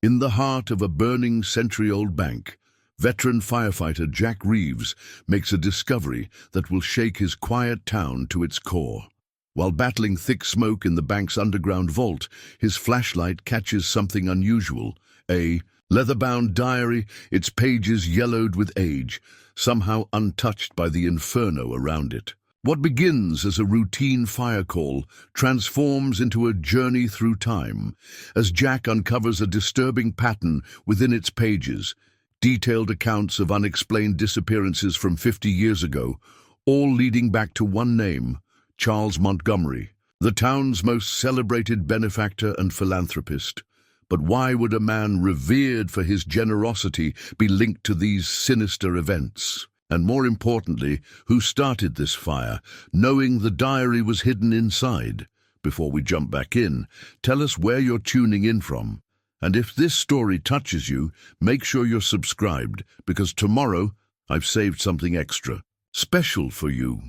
In the heart of a burning century-old bank, veteran firefighter Jack Reeves makes a discovery that will shake his quiet town to its core. While battling thick smoke in the bank's underground vault, his flashlight catches something unusual. A leather-bound diary, its pages yellowed with age, somehow untouched by the inferno around it. What begins as a routine fire call transforms into a journey through time, as Jack uncovers a disturbing pattern within its pages, detailed accounts of unexplained disappearances from 50 years ago, all leading back to one name, Charles Montgomery, the town's most celebrated benefactor and philanthropist. But why would a man revered for his generosity be linked to these sinister events? And more importantly, who started this fire, knowing the diary was hidden inside? Before we jump back in, tell us where you're tuning in from. And if this story touches you, make sure you're subscribed, because tomorrow I've saved something extra, special for you.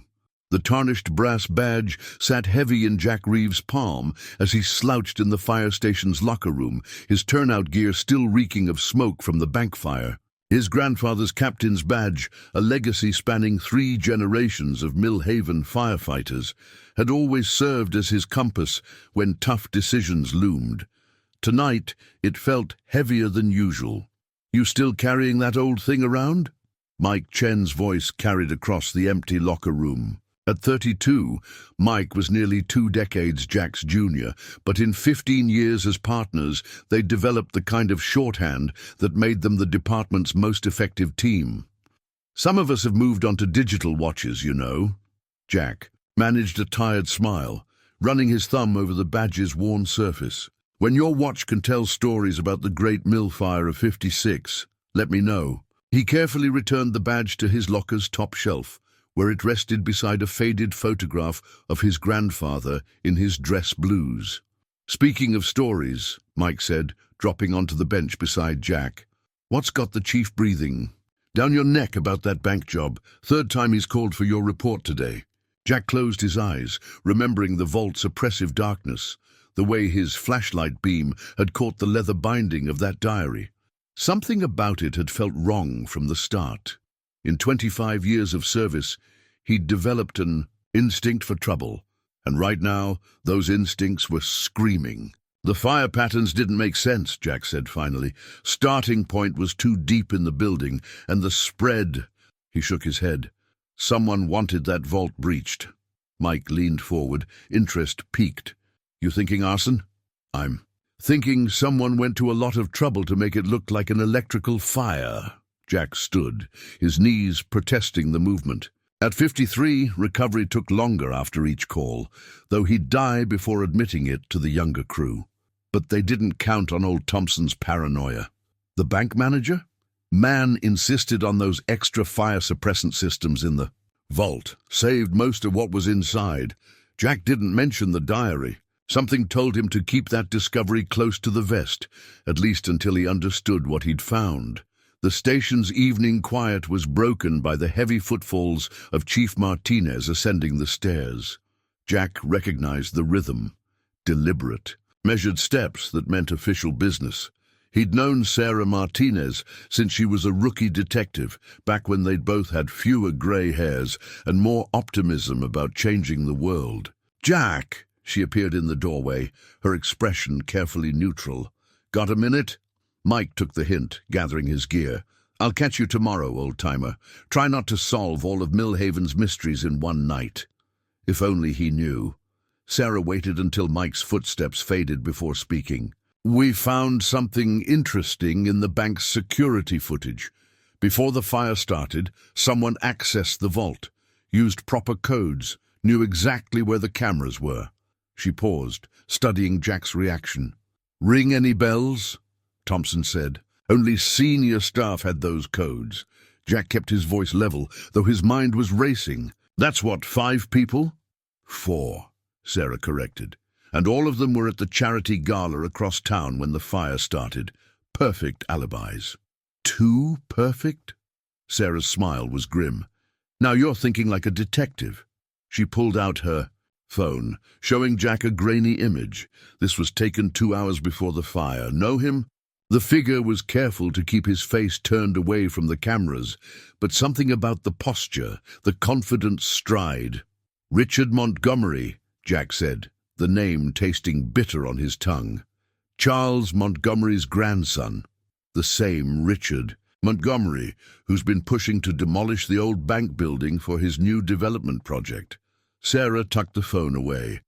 The tarnished brass badge sat heavy in Jack Reeves' palm as he slouched in the fire station's locker room, his turnout gear still reeking of smoke from the bank fire. His grandfather's captain's badge, a legacy spanning 3 generations of Mill Haven firefighters, had always served as his compass when tough decisions loomed. Tonight, it felt heavier than usual. "You still carrying that old thing around?" Mike Chen's voice carried across the empty locker room. At 32, Mike was nearly 2 decades Jack's junior, but in 15 years as partners, they developed the kind of shorthand that made them the department's most effective team. "Some of us have moved on to digital watches, you know." Jack managed a tired smile, running his thumb over the badge's worn surface. "When your watch can tell stories about the Great Mill Fire of '56, let me know." He carefully returned the badge to his locker's top shelf, where it rested beside a faded photograph of his grandfather in his dress blues. "Speaking of stories," Mike said, dropping onto the bench beside Jack, "what's got the chief breathing down your neck about that bank job? 3rd time he's called for your report today." Jack closed his eyes, remembering the vault's oppressive darkness, the way his flashlight beam had caught the leather binding of that diary. Something about it had felt wrong from the start. In 25 years of service, he'd developed an instinct for trouble, and right now, those instincts were screaming. "The fire patterns didn't make sense," Jack said finally. "Starting point was too deep in the building, and the spread—" He shook his head. "Someone wanted that vault breached." Mike leaned forward, interest piqued. "You thinking arson?" "I'm thinking someone went to a lot of trouble to make it look like an electrical fire." Jack stood, his knees protesting the movement. At 53, recovery took longer after each call, though he'd die before admitting it to the younger crew. But they didn't count on old Thompson's paranoia. The bank manager? Man insisted on those extra fire suppressant systems in the vault, saved most of what was inside. Jack didn't mention the diary. Something told him to keep that discovery close to the vest, at least until he understood what he'd found. The station's evening quiet was broken by the heavy footfalls of Chief Martinez ascending the stairs. Jack recognized the rhythm. Deliberate, measured steps that meant official business. He'd known Sarah Martinez since she was a rookie detective, back when they'd both had fewer gray hairs and more optimism about changing the world. "Jack!" She appeared in the doorway, her expression carefully neutral. "Got a minute?" Mike took the hint, gathering his gear. "I'll catch you tomorrow, old-timer. Try not to solve all of Mill Haven's mysteries in one night." If only he knew. Sarah waited until Mike's footsteps faded before speaking. "We found something interesting in the bank's security footage. Before the fire started, someone accessed the vault, used proper codes, knew exactly where the cameras were." She paused, studying Jack's reaction. "Ring any bells?" Thompson said. "Only senior staff had those codes." Jack kept his voice level, though his mind was racing. "That's what, 5 people?" "4, Sarah corrected. "And all of them were at the charity gala across town when the fire started. Perfect alibis." "Too perfect?" Sarah's smile was grim. "Now you're thinking like a detective." She pulled out her phone, showing Jack a grainy image. This was taken 2 hours before the fire. "Know him?" The figure was careful to keep his face turned away from the cameras, but something about the posture, the confident stride. "Richard Montgomery," Jack said, the name tasting bitter on his tongue. "Charles Montgomery's grandson." The same Richard Montgomery, who's been pushing to demolish the old bank building for his new development project. Sarah tucked the phone away.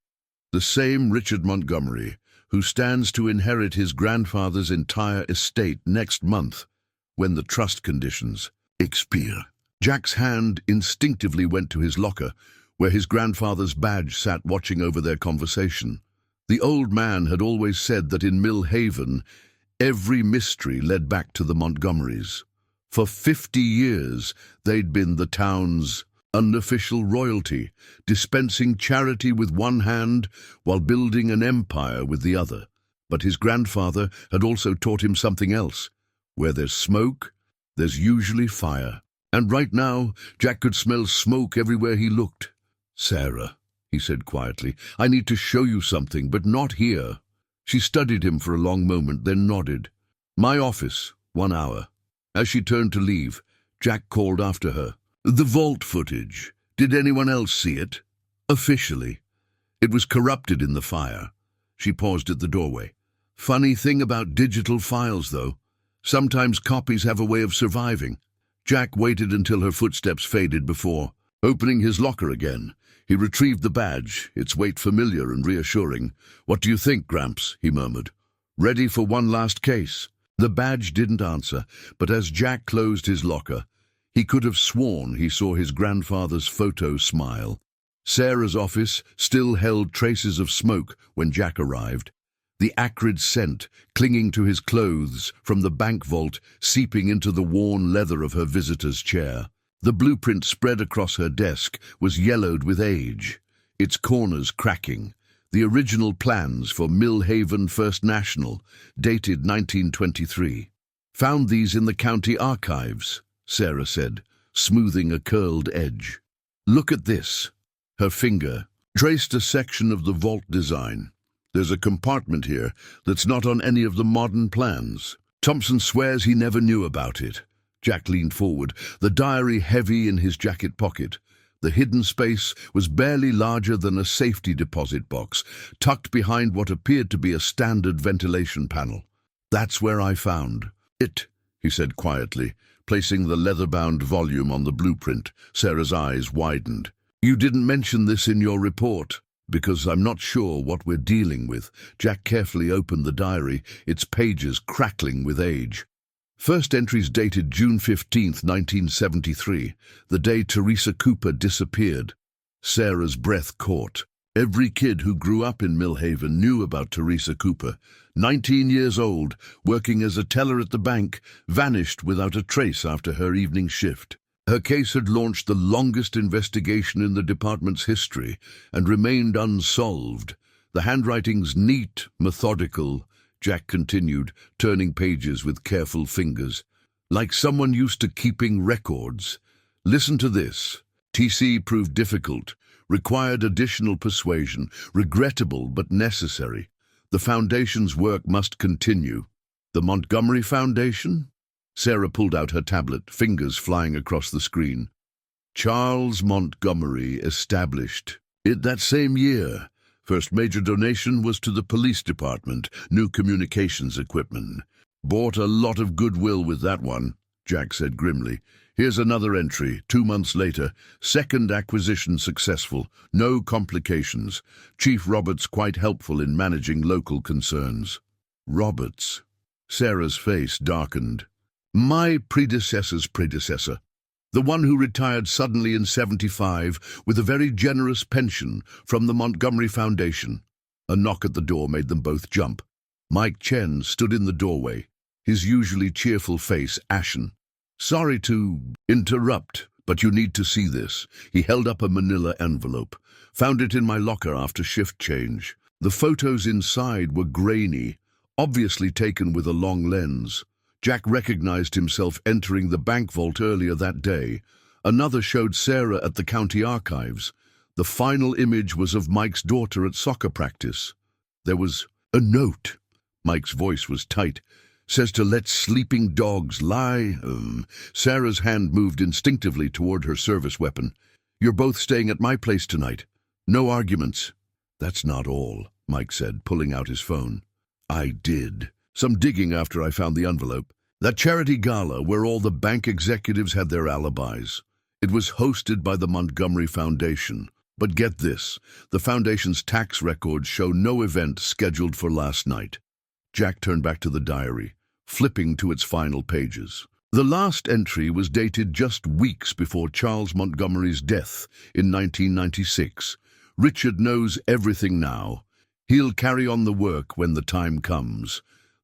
The same Richard Montgomery, who stands to inherit his grandfather's entire estate next month, when the trust conditions expire. Jack's hand instinctively went to his locker, where his grandfather's badge sat watching over their conversation. The old man had always said that in Mill Haven, every mystery led back to the Montgomerys. For 50 years, they'd been the town's unofficial royalty, dispensing charity with one hand while building an empire with the other. But his grandfather had also taught him something else. Where there's smoke, there's usually fire. And right now, Jack could smell smoke everywhere he looked. "Sarah," he said quietly, "I need to show you something, but not here." She studied him for a long moment, then nodded. "My office, 1 hour." As she turned to leave, Jack called after her. "The vault footage. Did anyone else see it?" "Officially. It was corrupted in the fire." She paused at the doorway. "Funny thing about digital files, though. Sometimes copies have a way of surviving." Jack waited until her footsteps faded before, opening his locker again. He retrieved the badge, its weight familiar and reassuring. "What do you think, Gramps?" he murmured. "Ready for one last case?" The badge didn't answer, but as Jack closed his locker, he could have sworn he saw his grandfather's photo smile. Sarah's office still held traces of smoke when Jack arrived, the acrid scent clinging to his clothes from the bank vault seeping into the worn leather of her visitor's chair. The blueprint spread across her desk was yellowed with age, its corners cracking. The original plans for Mill Haven First National, dated 1923. "Found these in the county archives," Sarah said, smoothing a curled edge. "Look at this." Her finger traced a section of the vault design. "There's a compartment here that's not on any of the modern plans. Thompson swears he never knew about it." Jack leaned forward, the diary heavy in his jacket pocket. The hidden space was barely larger than a safety deposit box, tucked behind what appeared to be a standard ventilation panel. "That's where I found it," he said quietly, placing the leather-bound volume on the blueprint. Sarah's eyes widened. "You didn't mention this in your report." "Because I'm not sure what we're dealing with." Jack carefully opened the diary, its pages crackling with age. First entries dated June 15, 1973, the day Teresa Cooper disappeared. Sarah's breath caught. Every kid who grew up in Mill Haven knew about Teresa Cooper. 19 years old, working as a teller at the bank, vanished without a trace after her evening shift. Her case had launched the longest investigation in the department's history and remained unsolved. The handwriting's neat, methodical, Jack continued, turning pages with careful fingers. "Like someone used to keeping records. Listen to this. TC proved difficult, required additional persuasion, regrettable but necessary. The Foundation's work must continue." "The Montgomery Foundation?" Sarah pulled out her tablet, fingers flying across the screen. "Charles Montgomery established it that same year. First major donation was to the police department, new communications equipment. Bought a lot of goodwill with that one," Jack said grimly. "Here's another entry, 2 months later. Second acquisition successful, no complications. Chief Roberts quite helpful in managing local concerns." "Roberts?" Sarah's face darkened. "My predecessor's predecessor. The one who retired suddenly in 75 with a very generous pension from the Montgomery Foundation." A knock at the door made them both jump. Mike Chen stood in the doorway, his usually cheerful face ashen. "Sorry to interrupt, but you need to see this." He held up a manila envelope. "Found it in my locker after shift change." The photos inside were grainy, obviously taken with a long lens. Jack recognized himself entering the bank vault earlier that day. Another showed Sarah at the county archives. The final image was of Mike's daughter at soccer practice. There was a note. Mike's voice was tight. Says to let sleeping dogs lie. Sarah's hand moved instinctively toward her service weapon. You're both staying at my place tonight. No arguments. That's not all, Mike said, pulling out his phone. I did some digging after I found the envelope. That charity gala where all the bank executives had their alibis. It was hosted by the Montgomery Foundation. But get this, the foundation's tax records show no event scheduled for last night. Jack turned back to the diary, flipping to its final pages. The last entry was dated just weeks before Charles Montgomery's death in 1996. Richard knows everything now. He'll carry on the work when the time comes.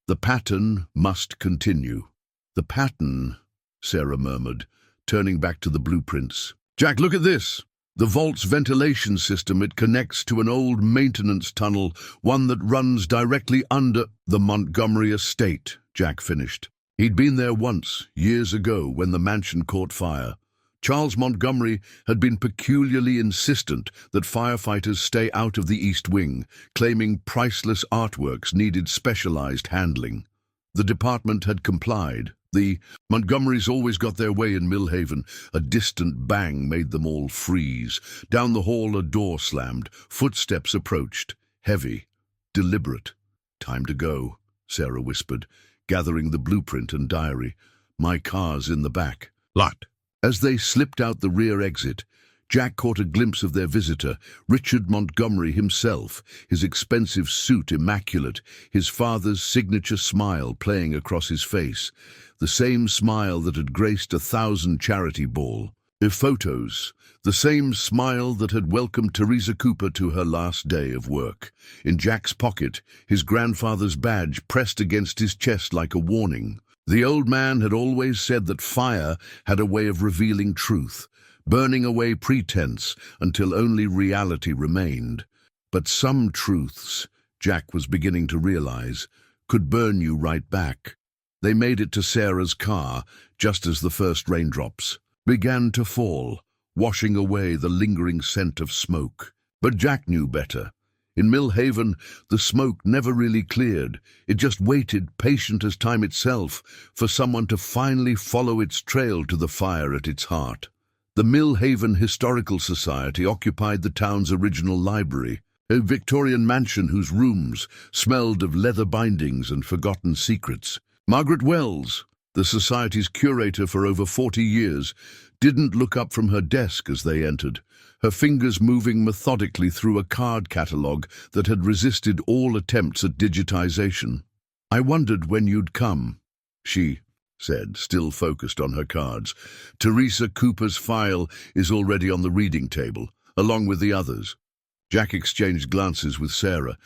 The pattern must continue. The pattern, Sarah murmured, turning back to the blueprints. Jack, look at this. The vault's ventilation system, it connects to an old maintenance tunnel, one that runs directly under the Montgomery estate, Jack finished. He'd been there once, years ago, when the mansion caught fire. Charles Montgomery had been peculiarly insistent that firefighters stay out of the East Wing, claiming priceless artworks needed specialized handling. The department had complied. The Montgomerys always got their way in Millhaven. A distant bang made them all freeze. Down the hall a door slammed. Footsteps approached. Heavy. Deliberate. Time to go, Sarah whispered, gathering the blueprint and diary. My car's in the back. Lot. As they slipped out the rear exit, Jack caught a glimpse of their visitor, Richard Montgomery himself, his expensive suit immaculate, his father's signature smile playing across his face, the same smile that had graced 1,000 charity ball. Photos, the same smile that had welcomed Teresa Cooper to her last day of work. In Jack's pocket, his grandfather's badge pressed against his chest like a warning. The old man had always said that fire had a way of revealing truth, burning away pretense until only reality remained. But some truths, Jack was beginning to realize, could burn you right back. They made it to Sarah's car just as the first raindrops began to fall, washing away the lingering scent of smoke. But Jack knew better. In Millhaven, the smoke never really cleared. It just waited, patient as time itself, for someone to finally follow its trail to the fire at its heart. The Millhaven Historical Society occupied the town's original library, a Victorian mansion whose rooms smelled of leather bindings and forgotten secrets. Margaret Wells, the society's curator for over 40 years, didn't look up from her desk as they entered, her fingers moving methodically through a card catalogue that had resisted all attempts at digitization. I wondered when you'd come, she said, still focused on her cards. Teresa Cooper's file is already on the reading table, along with the others. Jack exchanged glances with Sarah.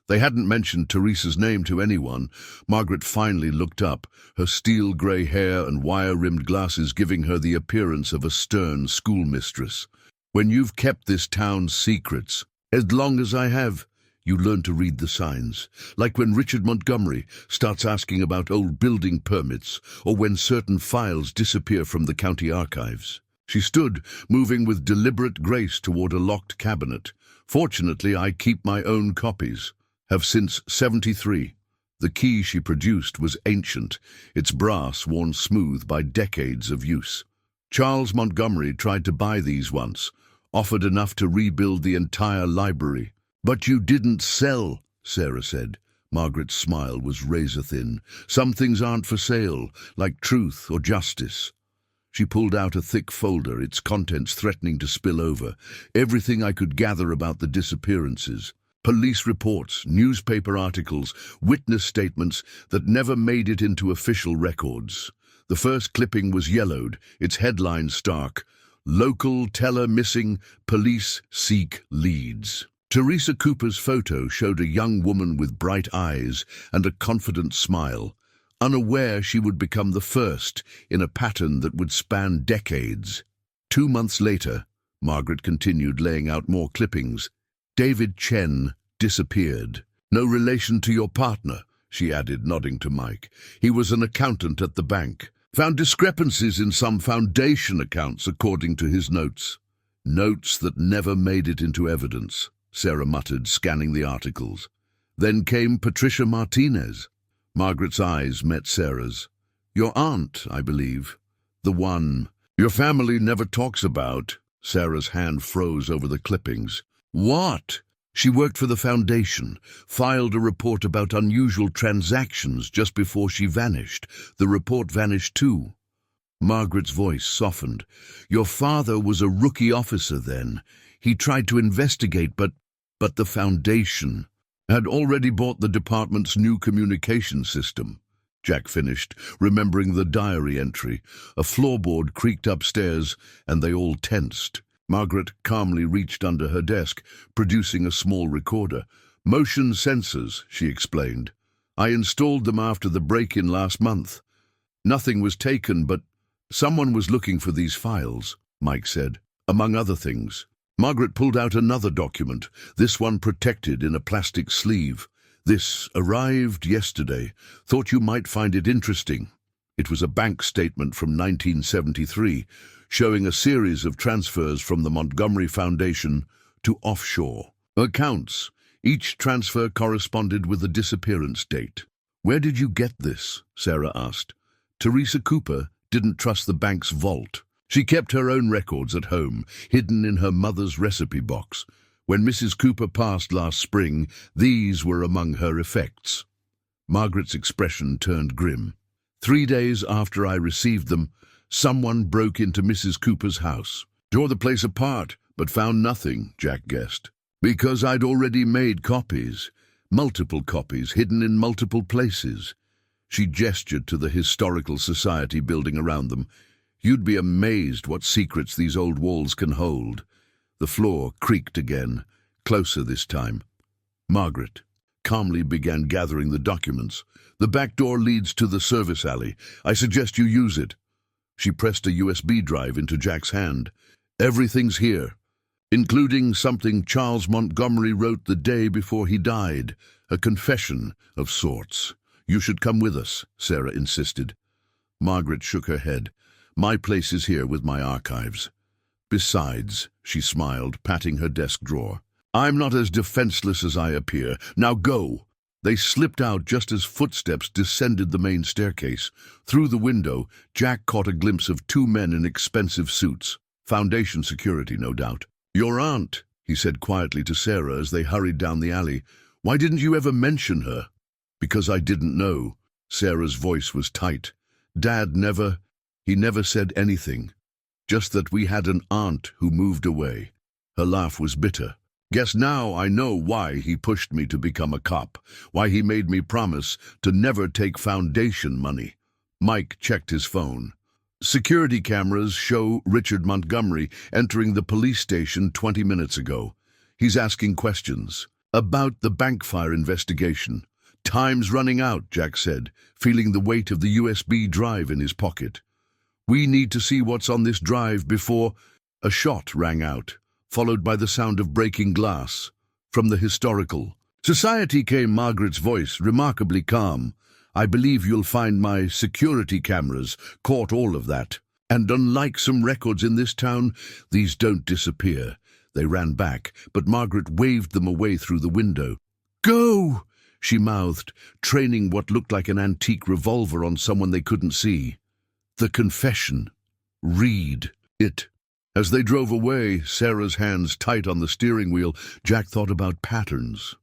They hadn't mentioned Teresa's name to anyone. Margaret finally looked up, her steel-grey hair and wire-rimmed glasses giving her the appearance of a stern schoolmistress. When you've kept this town's secrets, as long as I have, you learn to read the signs. Like when Richard Montgomery starts asking about old building permits, or when certain files disappear from the county archives. She stood, moving with deliberate grace toward a locked cabinet. Fortunately, I keep my own copies. Have since '73. The key she produced was ancient, its brass worn smooth by decades of use. Charles Montgomery tried to buy these once, offered enough to rebuild the entire library. But you didn't sell, Sarah said. Margaret's smile was razor-thin. Some things aren't for sale, like truth or justice. She pulled out a thick folder, its contents threatening to spill over. Everything I could gather about the disappearances. Police reports, newspaper articles, witness statements that never made it into official records. The first clipping was yellowed, its headline stark. Local teller missing, police seek leads. Teresa Cooper's photo showed a young woman with bright eyes and a confident smile, unaware she would become the first in a pattern that would span decades. 2 months later, Margaret continued laying out more clippings. David Chen disappeared. No relation to your partner, she added, nodding to Mike. He was an accountant at the bank. Found discrepancies in some foundation accounts according to his notes. Notes that never made it into evidence, Sarah muttered, scanning the articles. Then came Patricia Martinez. Margaret's eyes met Sarah's. Your aunt, I believe. The one your family never talks about. Sarah's hand froze over the clippings. What? She worked for the foundation, filed a report about unusual transactions just before she vanished. The report vanished too. Margaret's voice softened. Your father was a rookie officer then. He tried to investigate, but the foundation had already bought the department's new communication system. Jack finished, remembering the diary entry. A floorboard creaked upstairs, and they all tensed. Margaret calmly reached under her desk, producing a small recorder. Motion sensors, she explained. I installed them after the break-in last month. Nothing was taken, but someone was looking for these files, Mike said, among other things. Margaret pulled out another document, this one protected in a plastic sleeve. This arrived yesterday. Thought you might find it interesting. It was a bank statement from 1973, showing a series of transfers from the Montgomery Foundation to offshore accounts. Each transfer corresponded with a disappearance date. Where did you get this? Sarah asked. Teresa Cooper didn't trust the bank's vault. She kept her own records at home, hidden in her mother's recipe box. When Mrs. Cooper passed last spring, these were among her effects. Margaret's expression turned grim. 3 days after I received them, someone broke into Mrs. Cooper's house. Tore the place apart, but found nothing, Jack guessed. Because I'd already made copies. Multiple copies, hidden in multiple places. She gestured to the historical society building around them. You'd be amazed what secrets these old walls can hold. The floor creaked again, closer this time. Margaret calmly began gathering the documents. The back door leads to the service alley. I suggest you use it. She pressed a USB drive into Jack's hand. Everything's here, including something Charles Montgomery wrote the day before he died, a confession of sorts. You should come with us, Sarah insisted. Margaret shook her head. My place is here with my archives. Besides, she smiled, patting her desk drawer, I'm not as defenseless as I appear. Now go. They slipped out just as footsteps descended the main staircase. Through the window, Jack caught a glimpse of 2 men in expensive suits. Foundation security, no doubt. Your aunt, he said quietly to Sarah as they hurried down the alley. Why didn't you ever mention her? Because I didn't know. Sarah's voice was tight. He never said anything. Just that we had an aunt who moved away. Her laugh was bitter. Guess now I know why he pushed me to become a cop, why he made me promise to never take foundation money. Mike checked his phone. Security cameras show Richard Montgomery entering the police station 20 minutes ago. He's asking questions about the bank fire investigation. Time's running out, Jack said, feeling the weight of the USB drive in his pocket. We need to see what's on this drive before... A shot rang out, followed by the sound of breaking glass. From the historical society came Margaret's voice, remarkably calm. I believe you'll find my security cameras caught all of that. And unlike some records in this town, these don't disappear. They ran back, but Margaret waved them away through the window. Go! She mouthed, training what looked like an antique revolver on someone they couldn't see. The confession. Read it. As they drove away, Sarah's hands tight on the steering wheel, Jack thought about patterns,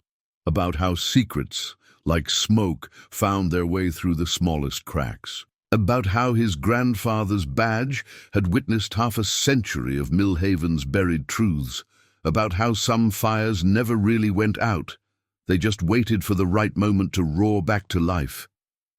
about how secrets, like smoke, found their way through the smallest cracks, about how his grandfather's badge had witnessed half a century of Millhaven's buried truths, about how some fires never really went out. They just waited for the right moment to roar back to life.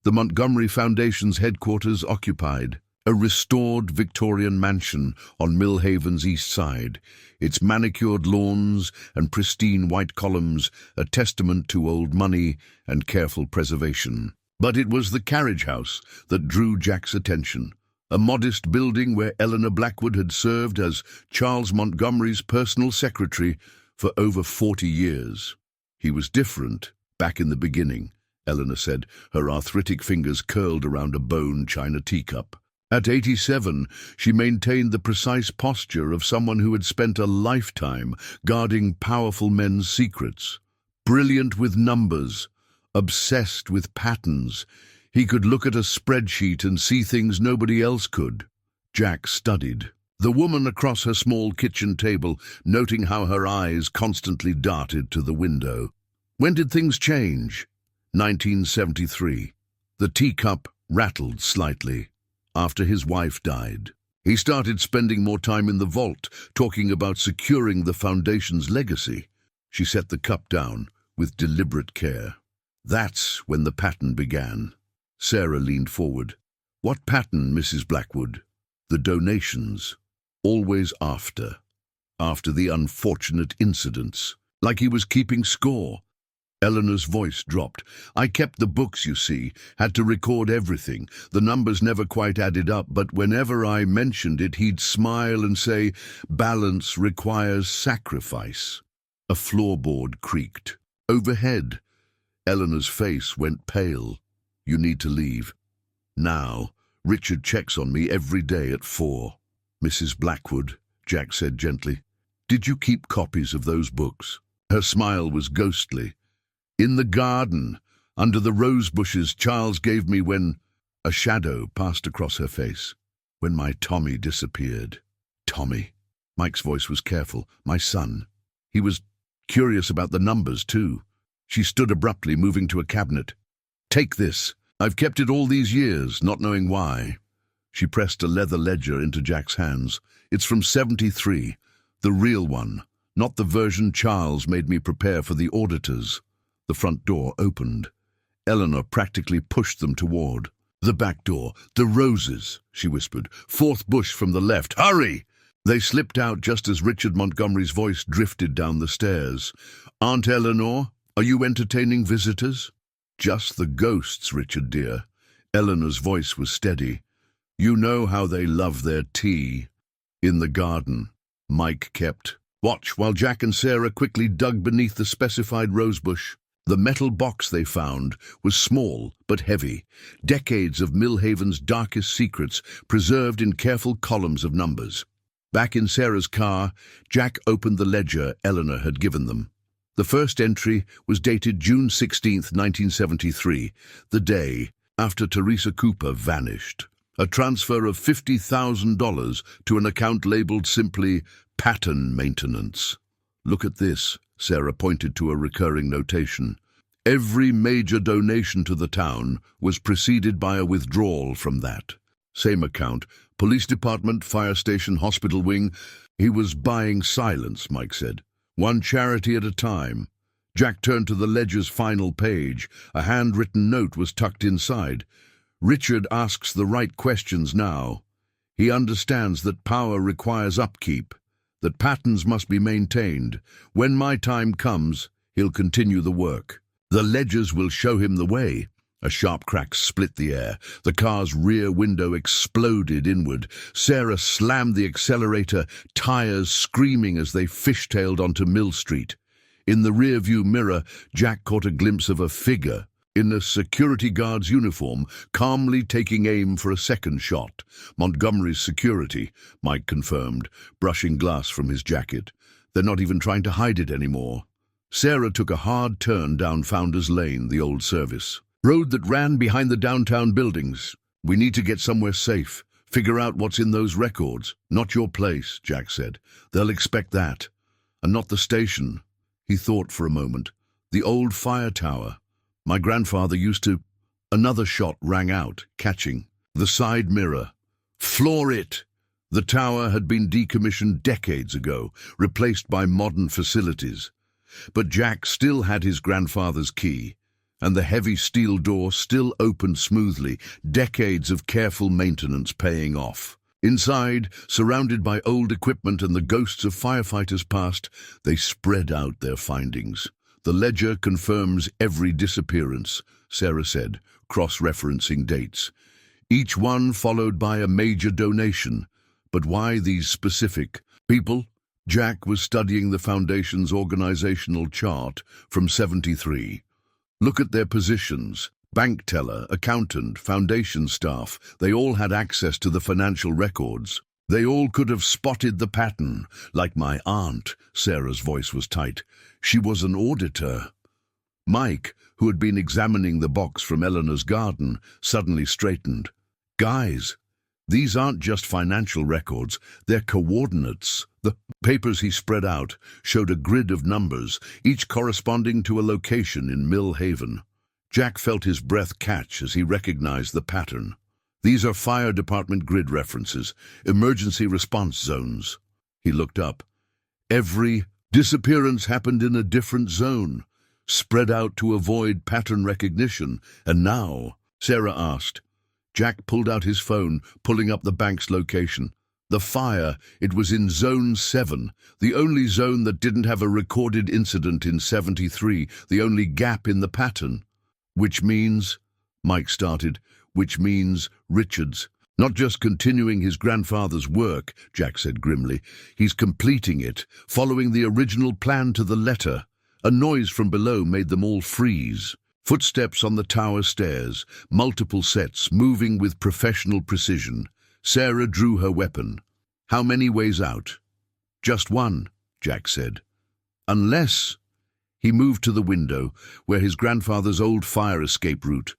The Montgomery Foundation's headquarters occupied, a restored Victorian mansion on Millhaven's east side, its manicured lawns and pristine white columns a testament to old money and careful preservation. But it was the carriage house that drew Jack's attention, a modest building where Eleanor Blackwood had served as Charles Montgomery's personal secretary for over 40 years. He was different back in the beginning, Eleanor said, her arthritic fingers curled around a bone china teacup. At 87, she maintained the precise posture of someone who had spent a lifetime guarding powerful men's secrets. Brilliant with numbers, obsessed with patterns. He could look at a spreadsheet and see things nobody else could. Jack studied the woman across her small kitchen table, noting how her eyes constantly darted to the window. When did things change? 1973. The teacup rattled slightly. After his wife died. He started spending more time in the vault, talking about securing the foundation's legacy. She set the cup down with deliberate care. That's when the pattern began. Sarah leaned forward. What pattern, Mrs. Blackwood? The donations. Always after. After the unfortunate incidents. Like he was keeping score. Eleanor's voice dropped. I kept the books, you see, had to record everything. The numbers never quite added up, but whenever I mentioned it, he'd smile and say, balance requires sacrifice. A floorboard creaked. Overhead. Eleanor's face went pale. You need to leave. Now. Richard checks on me every day at 4. Mrs. Blackwood, Jack said gently. Did you keep copies of those books? Her smile was ghostly. In the garden, under the rose bushes Charles gave me when... A shadow passed across her face. When my Tommy disappeared. Tommy? Mike's voice was careful. My son. He was curious about the numbers, too. She stood abruptly, moving to a cabinet. Take this. I've kept it all these years, not knowing why. She pressed a leather ledger into Jack's hands. It's from 73. The real one. Not the version Charles made me prepare for the auditors. The front door opened. Eleanor practically pushed them toward. The back door. The roses, she whispered. 4th bush from the left. Hurry! They slipped out just as Richard Montgomery's voice drifted down the stairs. Aunt Eleanor, are you entertaining visitors? Just the ghosts, Richard dear. Eleanor's voice was steady. You know how they love their tea. In the garden, Mike kept watch while Jack and Sarah quickly dug beneath the specified rosebush. The metal box they found was small but heavy, decades of Millhaven's darkest secrets preserved in careful columns of numbers. Back in Sarah's car, Jack opened the ledger Eleanor had given them. The first entry was dated June 16, 1973, the day after Teresa Cooper vanished. A transfer of $50,000 to an account labeled simply Pattern Maintenance. Look at this. Sarah pointed to a recurring notation. Every major donation to the town was preceded by a withdrawal from that. Same account, police department, fire station, hospital wing. He was buying silence, Mike said. One charity at a time. Jack turned to the ledger's final page. A handwritten note was tucked inside. Richard asks the right questions now. He understands that power requires upkeep, that patterns must be maintained. When my time comes, he'll continue the work. The ledgers will show him the way. A sharp crack split the air. The car's rear window exploded inward. Sarah slammed the accelerator, tires screaming as they fishtailed onto Mill Street. In the rearview mirror, Jack caught a glimpse of a figure in a security guard's uniform, calmly taking aim for a second shot. Montgomery's security, Mike confirmed, brushing glass from his jacket. They're not even trying to hide it anymore. Sarah took a hard turn down Founders Lane, the old service. Road that ran behind the downtown buildings. We need to get somewhere safe. Figure out what's in those records. Not your place, Jack said. They'll expect that. And not the station. He thought for a moment. The old fire tower. My grandfather used to... Another shot rang out, catching. The side mirror. Floor it! The tower had been decommissioned decades ago, replaced by modern facilities. But Jack still had his grandfather's key, and the heavy steel door still opened smoothly, decades of careful maintenance paying off. Inside, surrounded by old equipment and the ghosts of firefighters past, they spread out their findings. The ledger confirms every disappearance, Sarah said, cross-referencing dates. Each one followed by a major donation. But why these specific people? Jack was studying the Foundation's organizational chart from 73. Look at their positions. Bank teller, accountant, Foundation staff, they all had access to the financial records. They all could have spotted the pattern, like my aunt. Sarah's voice was tight. She was an auditor. Mike, who had been examining the box from Eleanor's garden, suddenly straightened. "Guys, these aren't just financial records, they're coordinates." The papers he spread out showed a grid of numbers, each corresponding to a location in Mill Haven. Jack felt his breath catch as he recognized the pattern. "These are fire department grid references, emergency response zones." He looked up. Every disappearance happened in a different zone, spread out to avoid pattern recognition. "And now?" Sarah asked. Jack pulled out his phone, pulling up the bank's location. The fire, it was in Zone 7, the only zone that didn't have a recorded incident in 73, the only gap in the pattern. "Which means," Mike started, "which means Richards. Not just continuing his grandfather's work," Jack said grimly. "He's completing it, following the original plan to the letter." A noise from below made them all freeze. Footsteps on the tower stairs, multiple sets, moving with professional precision. Sarah drew her weapon. "How many ways out?" "Just one," Jack said. "Unless—" He moved to the window, where his grandfather's old fire escape route,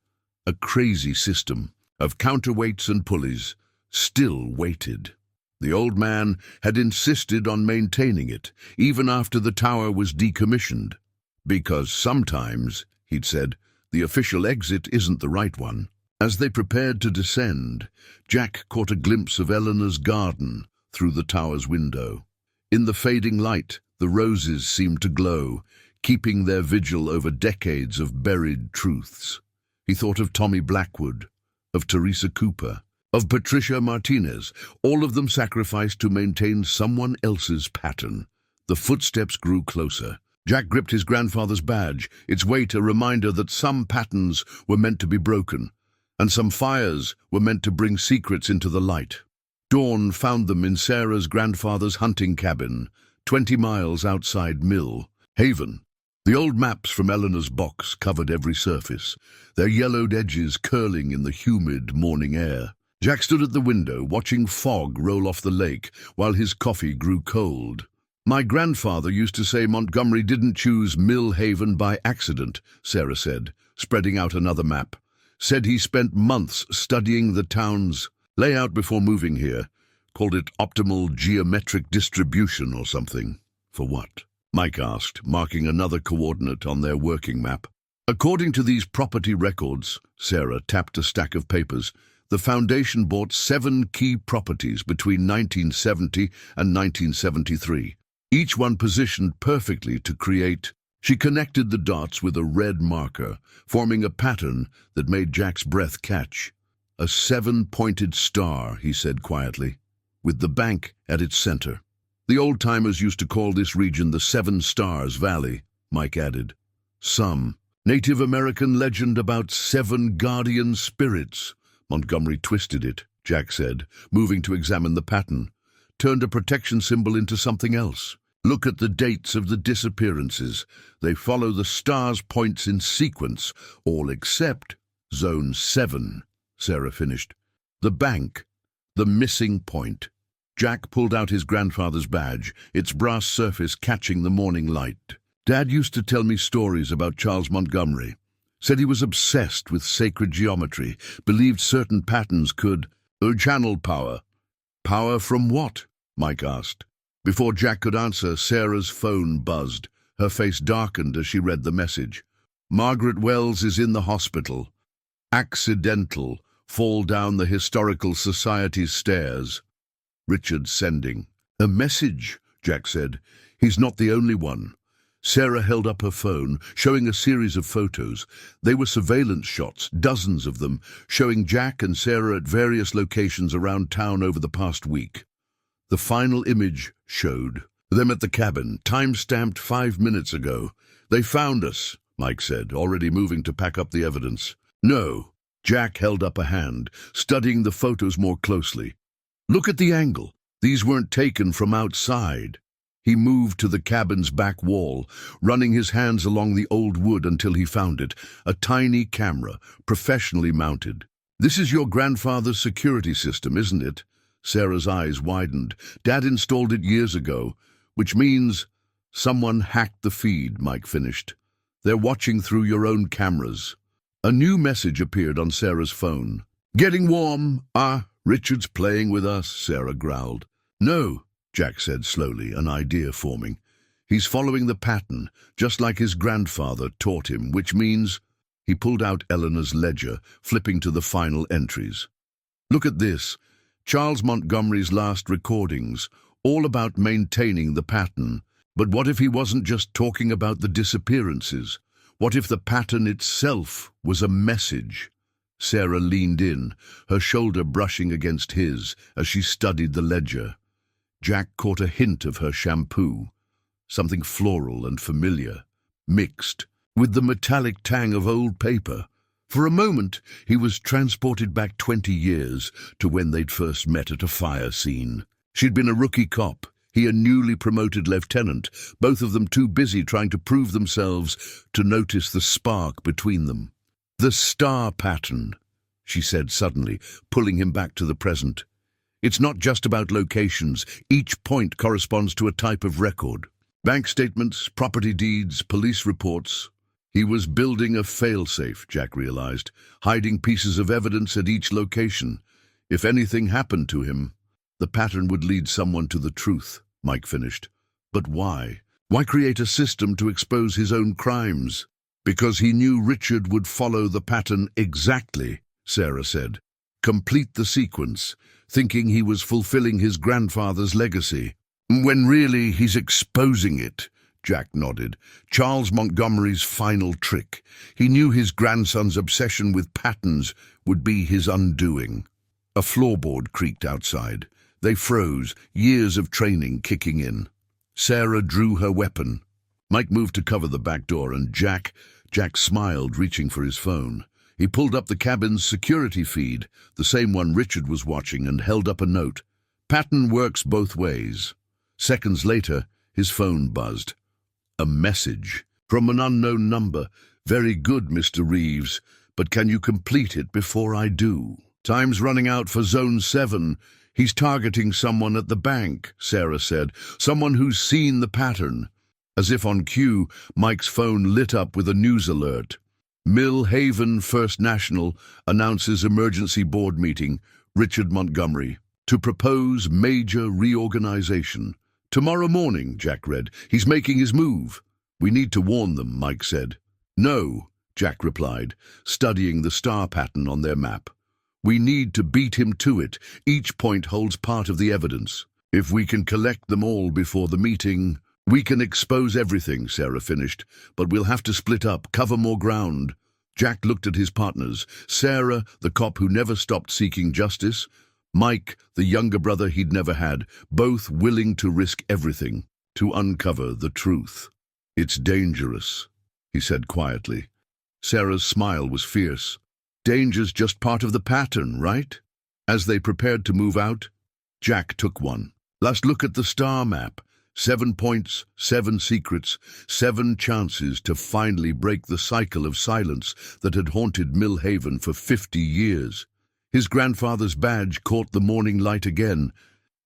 a crazy system of counterweights and pulleys, still waited. The old man had insisted on maintaining it, even after the tower was decommissioned. "Because sometimes," he'd said, "the official exit isn't the right one." As they prepared to descend, Jack caught a glimpse of Eleanor's garden through the tower's window. In the fading light, the roses seemed to glow, keeping their vigil over decades of buried truths. He thought of Tommy Blackwood, of Teresa Cooper, of Patricia Martinez, all of them sacrificed to maintain someone else's pattern. The footsteps grew closer. Jack gripped his grandfather's badge, its weight a reminder that some patterns were meant to be broken, and some fires were meant to bring secrets into the light. Dawn found them in Sarah's grandfather's hunting cabin, 20 miles outside Mill Haven. The old maps from Eleanor's box covered every surface, their yellowed edges curling in the humid morning air. Jack stood at the window, watching fog roll off the lake while his coffee grew cold. "My grandfather used to say Montgomery didn't choose Mill Haven by accident," Sarah said, spreading out another map. "Said he spent months studying the town's layout before moving here. Called it optimal geometric distribution or something." "For what?" Mike asked, marking another coordinate on their working map. "According to these property records," Sarah tapped a stack of papers, "the Foundation bought 7 key properties between 1970 and 1973, each one positioned perfectly to create—" She connected the dots with a red marker, forming a pattern that made Jack's breath catch. "A 7-pointed star," he said quietly, "with the bank at its center. The old-timers used to call this region the 7 Stars Valley," Mike added. "Some Native American legend about 7 guardian spirits." Montgomery twisted it, Jack said, moving to examine the pattern. "Turned a protection symbol into something else. Look at the dates of the disappearances. They follow the stars' points in sequence, all except Zone 7, Sarah finished. "The bank, the missing point." Jack pulled out his grandfather's badge, its brass surface catching the morning light. "Dad used to tell me stories about Charles Montgomery. Said he was obsessed with sacred geometry, believed certain patterns could channel power." "Power from what?" Mike asked. Before Jack could answer, Sarah's phone buzzed. Her face darkened as she read the message. "Margaret Wells is in the hospital. Accidental. Fall down the Historical Society's stairs. Richard sending." "A message," Jack said. "He's not the only one." Sarah held up her phone, showing a series of photos. They were surveillance shots, dozens of them, showing Jack and Sarah at various locations around town over the past week. The final image showed them at the cabin, time-stamped 5 minutes ago. "They found us," Mike said, already moving to pack up the evidence. "No." Jack held up a hand, studying the photos more closely. "Look at the angle. These weren't taken from outside." He moved to the cabin's back wall, running his hands along the old wood until he found it, a tiny camera, professionally mounted. "This is your grandfather's security system, isn't it?" Sarah's eyes widened. "Dad installed it years ago, which means—" "Someone hacked the feed," Mike finished. They're watching through your own cameras. A new message appeared on Sarah's phone. Getting warm? Richard's playing with us, Sarah growled. No, Jack said slowly, an idea forming. He's following the pattern, just like his grandfather taught him, which means... He pulled out Eleanor's ledger, flipping to the final entries. Look at this. Charles Montgomery's last recordings, all about maintaining the pattern. But what if he wasn't just talking about the disappearances? What if the pattern itself was a message? Sarah leaned in, her shoulder brushing against his as she studied the ledger. Jack caught a hint of her shampoo, something floral and familiar, mixed with the metallic tang of old paper. For a moment, he was transported back 20 years to when they'd first met at a fire scene. She'd been a rookie cop, he a newly promoted lieutenant, both of them too busy trying to prove themselves to notice the spark between them. The star pattern, she said suddenly, pulling him back to the present. It's not just about locations. Each point corresponds to a type of record. Bank statements, property deeds, police reports. He was building a failsafe, Jack realized, hiding pieces of evidence at each location. If anything happened to him, the pattern would lead someone to the truth, Mike finished. But why? Why create a system to expose his own crimes? Because he knew Richard would follow the pattern exactly, Sarah said. Complete the sequence, thinking he was fulfilling his grandfather's legacy. When really he's exposing it, Jack nodded. Charles Montgomery's final trick. He knew his grandson's obsession with patterns would be his undoing. A floorboard creaked outside. They froze, years of training kicking in. Sarah drew her weapon. Mike moved to cover the back door, and Jack smiled, reaching for his phone. He pulled up the cabin's security feed, the same one Richard was watching, and held up a note. Pattern works both ways. Seconds later, his phone buzzed. A message from an unknown number. Very good, Mr. Reeves, but can you complete it before I do? Time's running out for Zone 7. He's targeting someone at the bank, Sarah said. Someone who's seen the pattern. As if on cue, Mike's phone lit up with a news alert. Mill Haven First National announces emergency board meeting, Richard Montgomery, to propose major reorganization. Tomorrow morning, Jack read. He's making his move. We need to warn them, Mike said. No, Jack replied, studying the star pattern on their map. We need to beat him to it. Each point holds part of the evidence. If we can collect them all before the meeting, we can expose everything, Sarah finished, but we'll have to split up, cover more ground. Jack looked at his partners. Sarah, the cop who never stopped seeking justice. Mike, the younger brother he'd never had, both willing to risk everything to uncover the truth. It's dangerous, he said quietly. Sarah's smile was fierce. Danger's just part of the pattern, right? As they prepared to move out, Jack took one. Let's look at the star map. 7 points, 7 secrets, 7 chances to finally break the cycle of silence that had haunted Mill Haven for 50 years. His grandfather's badge caught the morning light again,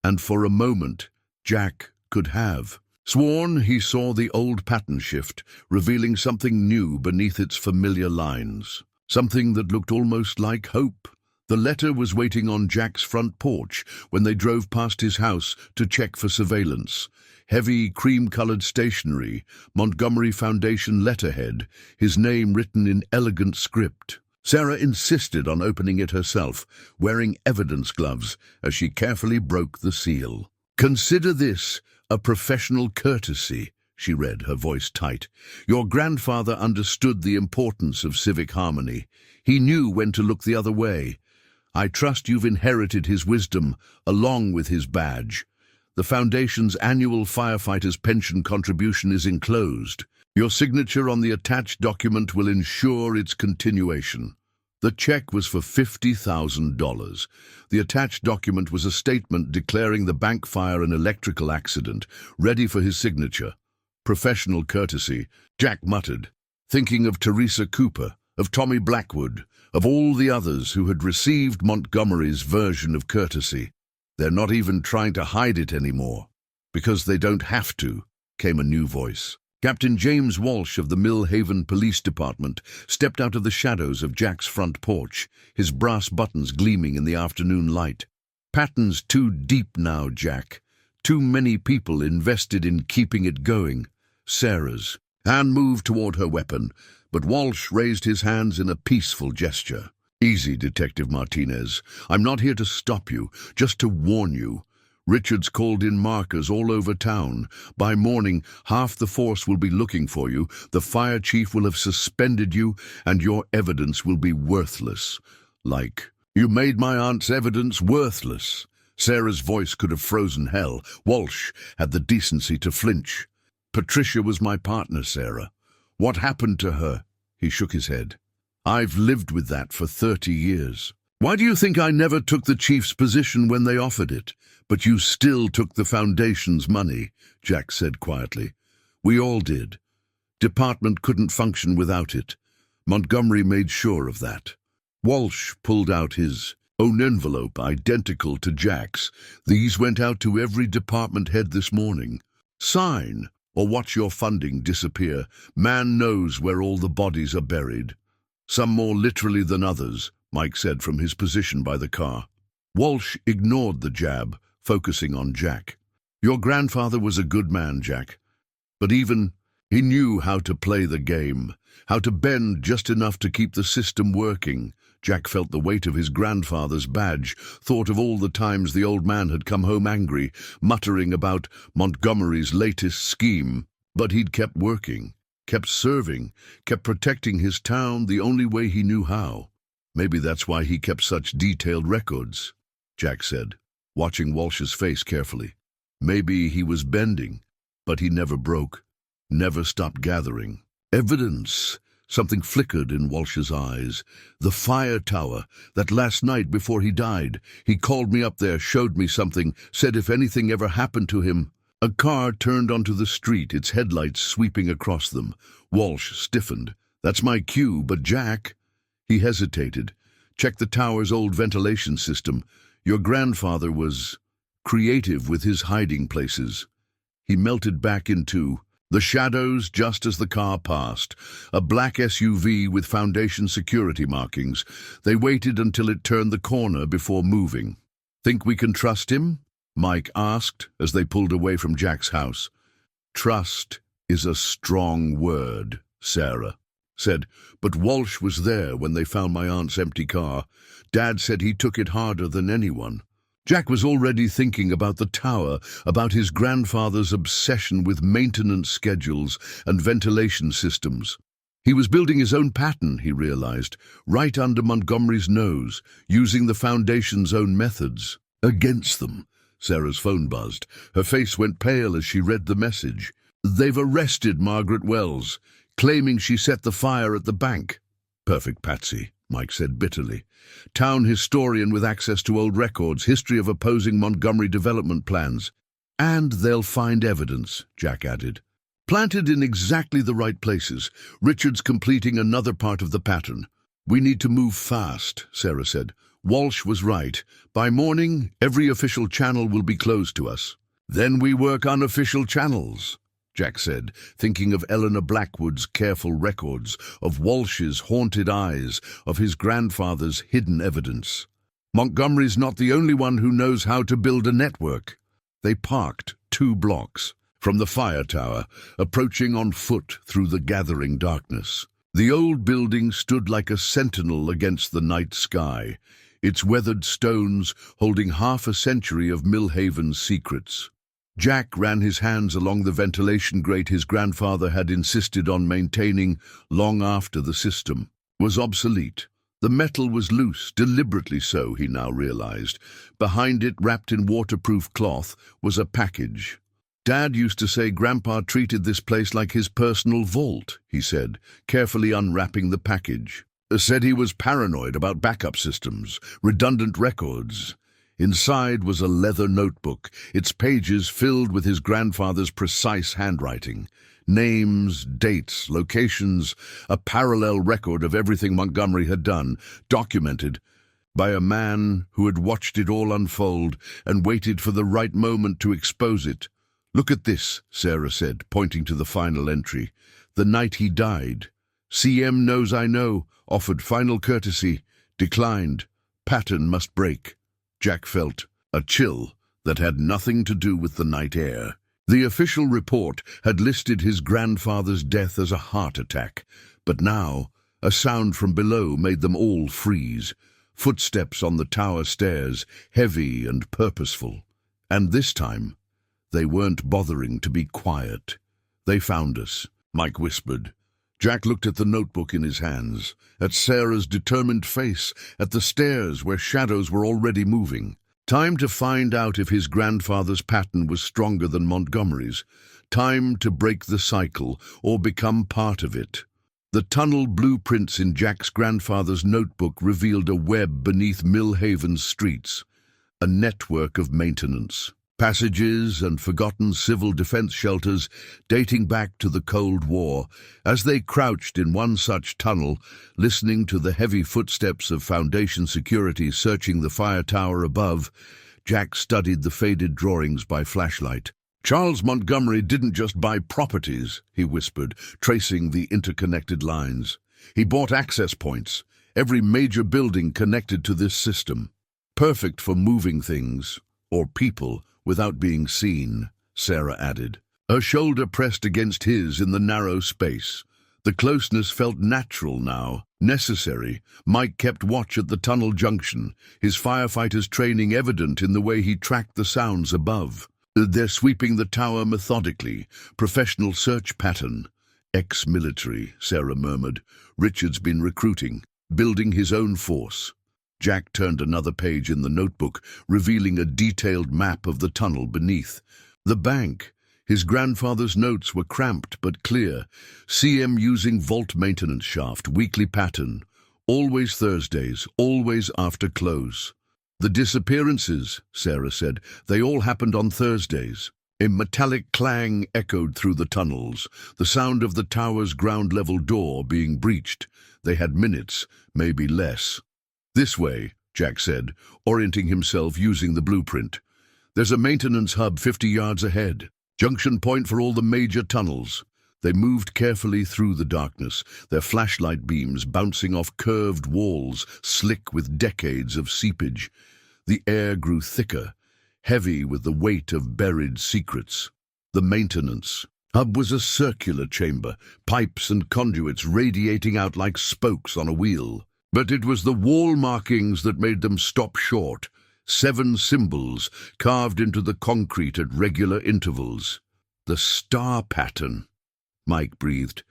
and for a moment, Jack could have sworn he saw the old pattern shift, revealing something new beneath its familiar lines. Something that looked almost like hope. The letter was waiting on Jack's front porch when they drove past his house to check for surveillance. Heavy, cream-colored stationery, Montgomery Foundation letterhead, his name written in elegant script. Sarah insisted on opening it herself, wearing evidence gloves as she carefully broke the seal. Consider this a professional courtesy, she read, her voice tight. Your grandfather understood the importance of civic harmony. He knew when to look the other way. I trust you've inherited his wisdom, along with his badge. The Foundation's annual firefighter's pension contribution is enclosed. Your signature on the attached document will ensure its continuation. The check was for $50,000. The attached document was a statement declaring the bank fire an electrical accident, ready for his signature. Professional courtesy, Jack muttered, thinking of Teresa Cooper, of Tommy Blackwood, of all the others who had received Montgomery's version of courtesy. They're not even trying to hide it anymore. Because they don't have to, came a new voice. Captain James Walsh of the Mill Haven Police Department stepped out of the shadows of Jack's front porch, his brass buttons gleaming in the afternoon light. "Patterns too deep now, Jack. Too many people invested in keeping it going." Sarah's hand moved toward her weapon, but Walsh raised his hands in a peaceful gesture. "Easy, Detective Martinez. I'm not here to stop you, just to warn you. Richard's called in markers all over town. By morning, half the force will be looking for you, the fire chief will have suspended you, and your evidence will be worthless." Like, "You made my aunt's evidence worthless." Sarah's voice could have frozen hell. Walsh had the decency to flinch. "Patricia was my partner, Sarah. What happened to her?" He shook his head. "I've lived with that for 30 years. Why do you think I never took the chief's position when they offered it? But you still took the Foundation's money," Jack said quietly. "We all did. Department couldn't function without it. Montgomery made sure of that." Walsh pulled out his own envelope, identical to Jack's. "These went out to every department head this morning. Sign, or watch your funding disappear. Man knows where all the bodies are buried." "Some more literally than others," Mike said from his position by the car. Walsh ignored the jab, focusing on Jack. "Your grandfather was a good man, Jack. But even he knew how to play the game, how to bend just enough to keep the system working." Jack felt the weight of his grandfather's badge, thought of all the times the old man had come home angry, muttering about Montgomery's latest scheme. But he'd kept working, kept serving, kept protecting his town the only way he knew how. "Maybe that's why he kept such detailed records," Jack said, watching Walsh's face carefully. "Maybe he was bending, but he never broke, never stopped gathering." "Evidence." Something flickered in Walsh's eyes. "The fire tower, that last night before he died. He called me up there, showed me something, said if anything ever happened to him." A car turned onto the street, its headlights sweeping across them. Walsh stiffened. "That's my cue, but Jack—" He hesitated. "Check the tower's old ventilation system. Your grandfather was creative with his hiding places." He melted back into the shadows just as the car passed, a black SUV with Foundation security markings. They waited until it turned the corner before moving. "Think we can trust him?" Mike asked as they pulled away from Jack's house. "Trust is a strong word," Sarah said, "but Walsh was there when they found my aunt's empty car. Dad said he took it harder than anyone." Jack was already thinking about the tower, about his grandfather's obsession with maintenance schedules and ventilation systems. He was building his own pattern, he realized, right under Montgomery's nose, using the Foundation's own methods. "Against them." Sarah's phone buzzed. Her face went pale as she read the message. "They've arrested Margaret Wells, claiming she set the fire at the bank." "Perfect patsy," Mike said bitterly. "Town historian with access to old records, history of opposing Montgomery development plans." "And they'll find evidence," Jack added. "Planted in exactly the right places. Richard's completing another part of the pattern." "We need to move fast," Sarah said. "Walsh was right. By morning, every official channel will be closed to us." "Then we work unofficial channels," Jack said, thinking of Eleanor Blackwood's careful records, of Walsh's haunted eyes, of his grandfather's hidden evidence. "Montgomery's not the only one who knows how to build a network." They parked 2 blocks from the fire tower, approaching on foot through the gathering darkness. The old building stood like a sentinel against the night sky, its weathered stones holding half a century of Millhaven's secrets. Jack ran his hands along the ventilation grate his grandfather had insisted on maintaining long after the system was obsolete. The metal was loose, deliberately so, he now realized. Behind it, wrapped in waterproof cloth, was a package. "Dad used to say Grandpa treated this place like his personal vault," he said, carefully unwrapping the package. "Said he was paranoid about backup systems, redundant records." Inside was a leather notebook, its pages filled with his grandfather's precise handwriting. Names, dates, locations, a parallel record of everything Montgomery had done, documented by a man who had watched it all unfold and waited for the right moment to expose it. "Look at this," Sarah said, pointing to the final entry. "The night he died. CM knows I know, offered final courtesy, declined. Pattern must break." Jack felt a chill that had nothing to do with the night air. The official report had listed his grandfather's death as a heart attack, but now a sound from below made them all freeze. Footsteps on the tower stairs, heavy and purposeful. And this time, they weren't bothering to be quiet. "They found us," Mike whispered. Jack looked at the notebook in his hands, at Sarah's determined face, at the stairs where shadows were already moving. Time to find out if his grandfather's pattern was stronger than Montgomery's. Time to break the cycle or become part of it. The tunnel blueprints in Jack's grandfather's notebook revealed a web beneath Millhaven's streets, a network of maintenance. Passages and forgotten civil defense shelters dating back to the Cold War. As they crouched in one such tunnel, listening to the heavy footsteps of Foundation security searching the fire tower above, Jack studied the faded drawings by flashlight. "Charles Montgomery didn't just buy properties," he whispered, tracing the interconnected lines. "He bought access points, every major building connected to this system. Perfect for moving things, or people, without being seen," Sarah added. Her shoulder pressed against his in the narrow space. The closeness felt natural now, necessary. Mike kept watch at the tunnel junction, his firefighters' training evident in the way he tracked the sounds above. "They're sweeping the tower methodically, professional search pattern." "Ex-military," Sarah murmured. "Richard's been recruiting, building his own force." Jack turned another page in the notebook, revealing a detailed map of the tunnel beneath. The bank. His grandfather's notes were cramped but clear. CM using vault maintenance shaft, weekly pattern. Always Thursdays, always after close. "The disappearances," Sarah said. "They all happened on Thursdays." A metallic clang echoed through the tunnels, the sound of the tower's ground-level door being breached. They had minutes, maybe less. "This way," Jack said, orienting himself using the blueprint. "There's a maintenance hub 50 yards ahead. Junction point for all the major tunnels." They moved carefully through the darkness, their flashlight beams bouncing off curved walls, slick with decades of seepage. The air grew thicker, heavy with the weight of buried secrets. The maintenance hub was a circular chamber, pipes and conduits radiating out like spokes on a wheel. But it was the wall markings that made them stop short. 7 symbols carved into the concrete at regular intervals. "The star pattern," Mike breathed.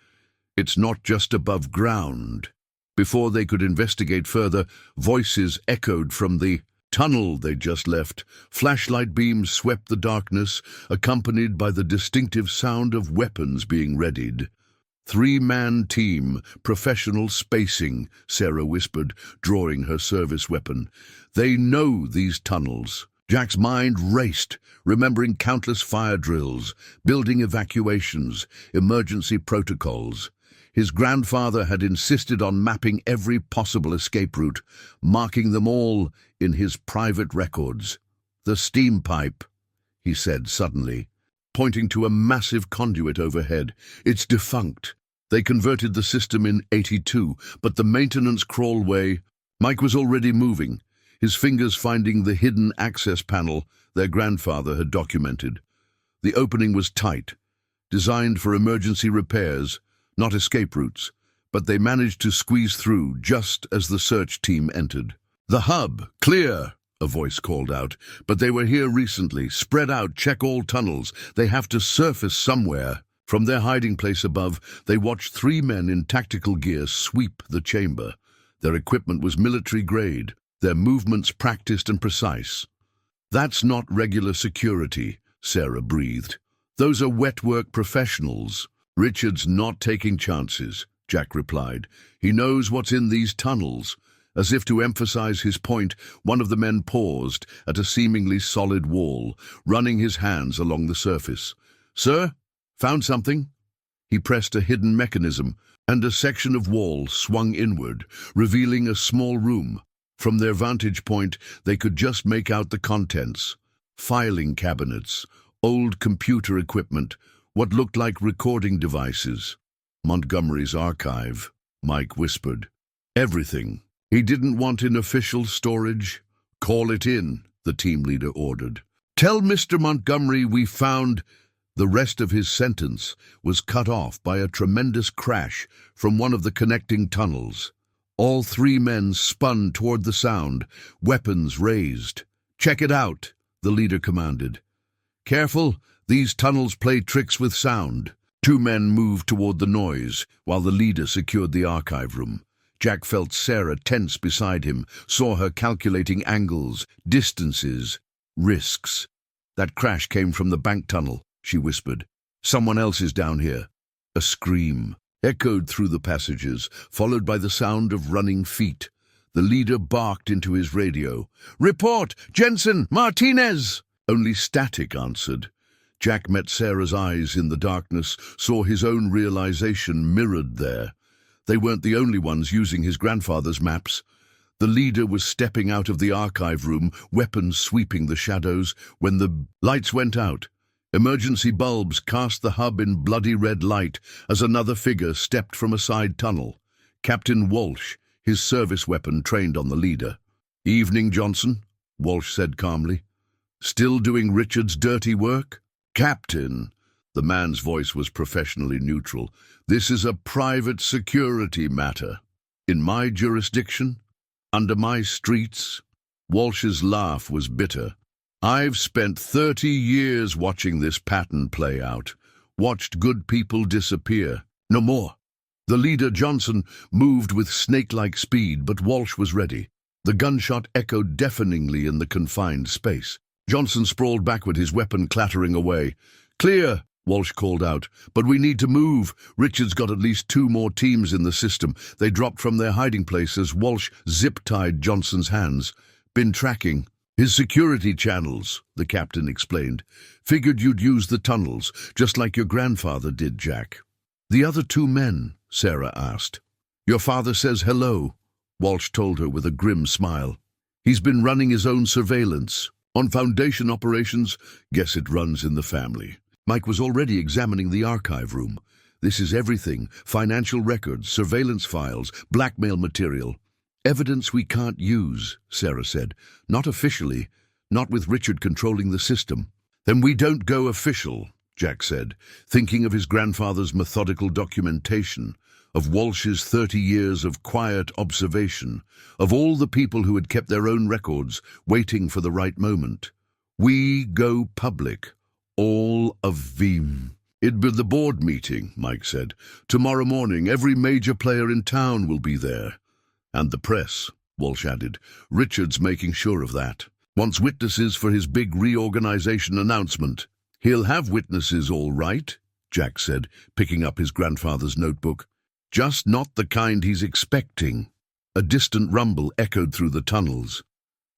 "It's not just above ground." Before they could investigate further, voices echoed from the tunnel they just left. Flashlight beams swept the darkness, accompanied by the distinctive sound of weapons being readied. 3-man team, professional spacing," Sarah whispered, drawing her service weapon. "They know these tunnels." Jack's mind raced, remembering countless fire drills, building evacuations, emergency protocols. His grandfather had insisted on mapping every possible escape route, marking them all in his private records. "The steam pipe," he said suddenly, pointing to a massive conduit overhead. "It's defunct. They converted the system in '82, but the maintenance crawlway..." Mike was already moving, his fingers finding the hidden access panel their grandfather had documented. The opening was tight, designed for emergency repairs, not escape routes, but they managed to squeeze through just as the search team entered. "The hub, clear," a voice called out. "But they were here recently. Spread out, check all tunnels. They have to surface somewhere." From their hiding place above, they watched 3 men in tactical gear sweep the chamber. Their equipment was military-grade, their movements practiced and precise. "That's not regular security," Sarah breathed. "Those are wet-work professionals." "Richard's not taking chances," Jack replied. "He knows what's in these tunnels." As if to emphasize his point, one of the men paused at a seemingly solid wall, running his hands along the surface. "Sir? Found something?" He pressed a hidden mechanism, and a section of wall swung inward, revealing a small room. From their vantage point, they could just make out the contents. Filing cabinets, old computer equipment, what looked like recording devices. Montgomery's archive, Mike whispered. Everything. He didn't want in official storage. Call it in, the team leader ordered. Tell Mr. Montgomery we found... The rest of his sentence was cut off by a tremendous crash from one of the connecting tunnels. All three men spun toward the sound, weapons raised. Check it out, the leader commanded. Careful, these tunnels play tricks with sound. Two men moved toward the noise, while the leader secured the archive room. Jack felt Sarah tense beside him, saw her calculating angles, distances, risks. That crash came from the bank tunnel, she whispered. Someone else is down here. A scream echoed through the passages, followed by the sound of running feet. The leader barked into his radio. Report! Jensen! Martinez! Only static answered. Jack met Sarah's eyes in the darkness, saw his own realization mirrored there. They weren't the only ones using his grandfather's maps. The leader was stepping out of the archive room, weapons sweeping the shadows, when the lights went out. Emergency bulbs cast the hub in bloody red light as another figure stepped from a side tunnel. Captain Walsh, his service weapon trained on the leader. Evening, Johnson, Walsh said calmly. Still doing Richard's dirty work? Captain, the man's voice was professionally neutral. This is a private security matter. In my jurisdiction? Under my streets? Walsh's laugh was bitter. I've spent 30 years watching this pattern play out, watched good people disappear. No more. The leader, Johnson, moved with snake-like speed, but Walsh was ready. The gunshot echoed deafeningly in the confined space. Johnson sprawled backward, his weapon clattering away. Clear, Walsh called out, but we need to move. Richard's got at least 2 more teams in the system. They dropped from their hiding place as Walsh zip-tied Johnson's hands. Been tracking. His security channels, the captain explained. Figured you'd use the tunnels, just like your grandfather did, Jack. The other 2 men, Sarah asked. Your father says hello, Walsh told her with a grim smile. He's been running his own surveillance. On Foundation operations, guess it runs in the family. Mike was already examining the archive room. This is everything, financial records, surveillance files, blackmail material. Evidence we can't use, Sarah said. Not officially, not with Richard controlling the system. Then we don't go official, Jack said, thinking of his grandfather's methodical documentation, of Walsh's 30 years of quiet observation, of all the people who had kept their own records, waiting for the right moment. We go public. All of them. It'd be the board meeting, Mike said. Tomorrow morning, every major player in town will be there. And the press, Walsh added. Richard's making sure of that. Wants witnesses for his big reorganization announcement. He'll have witnesses, all right, Jack said, picking up his grandfather's notebook. Just not the kind he's expecting. A distant rumble echoed through the tunnels.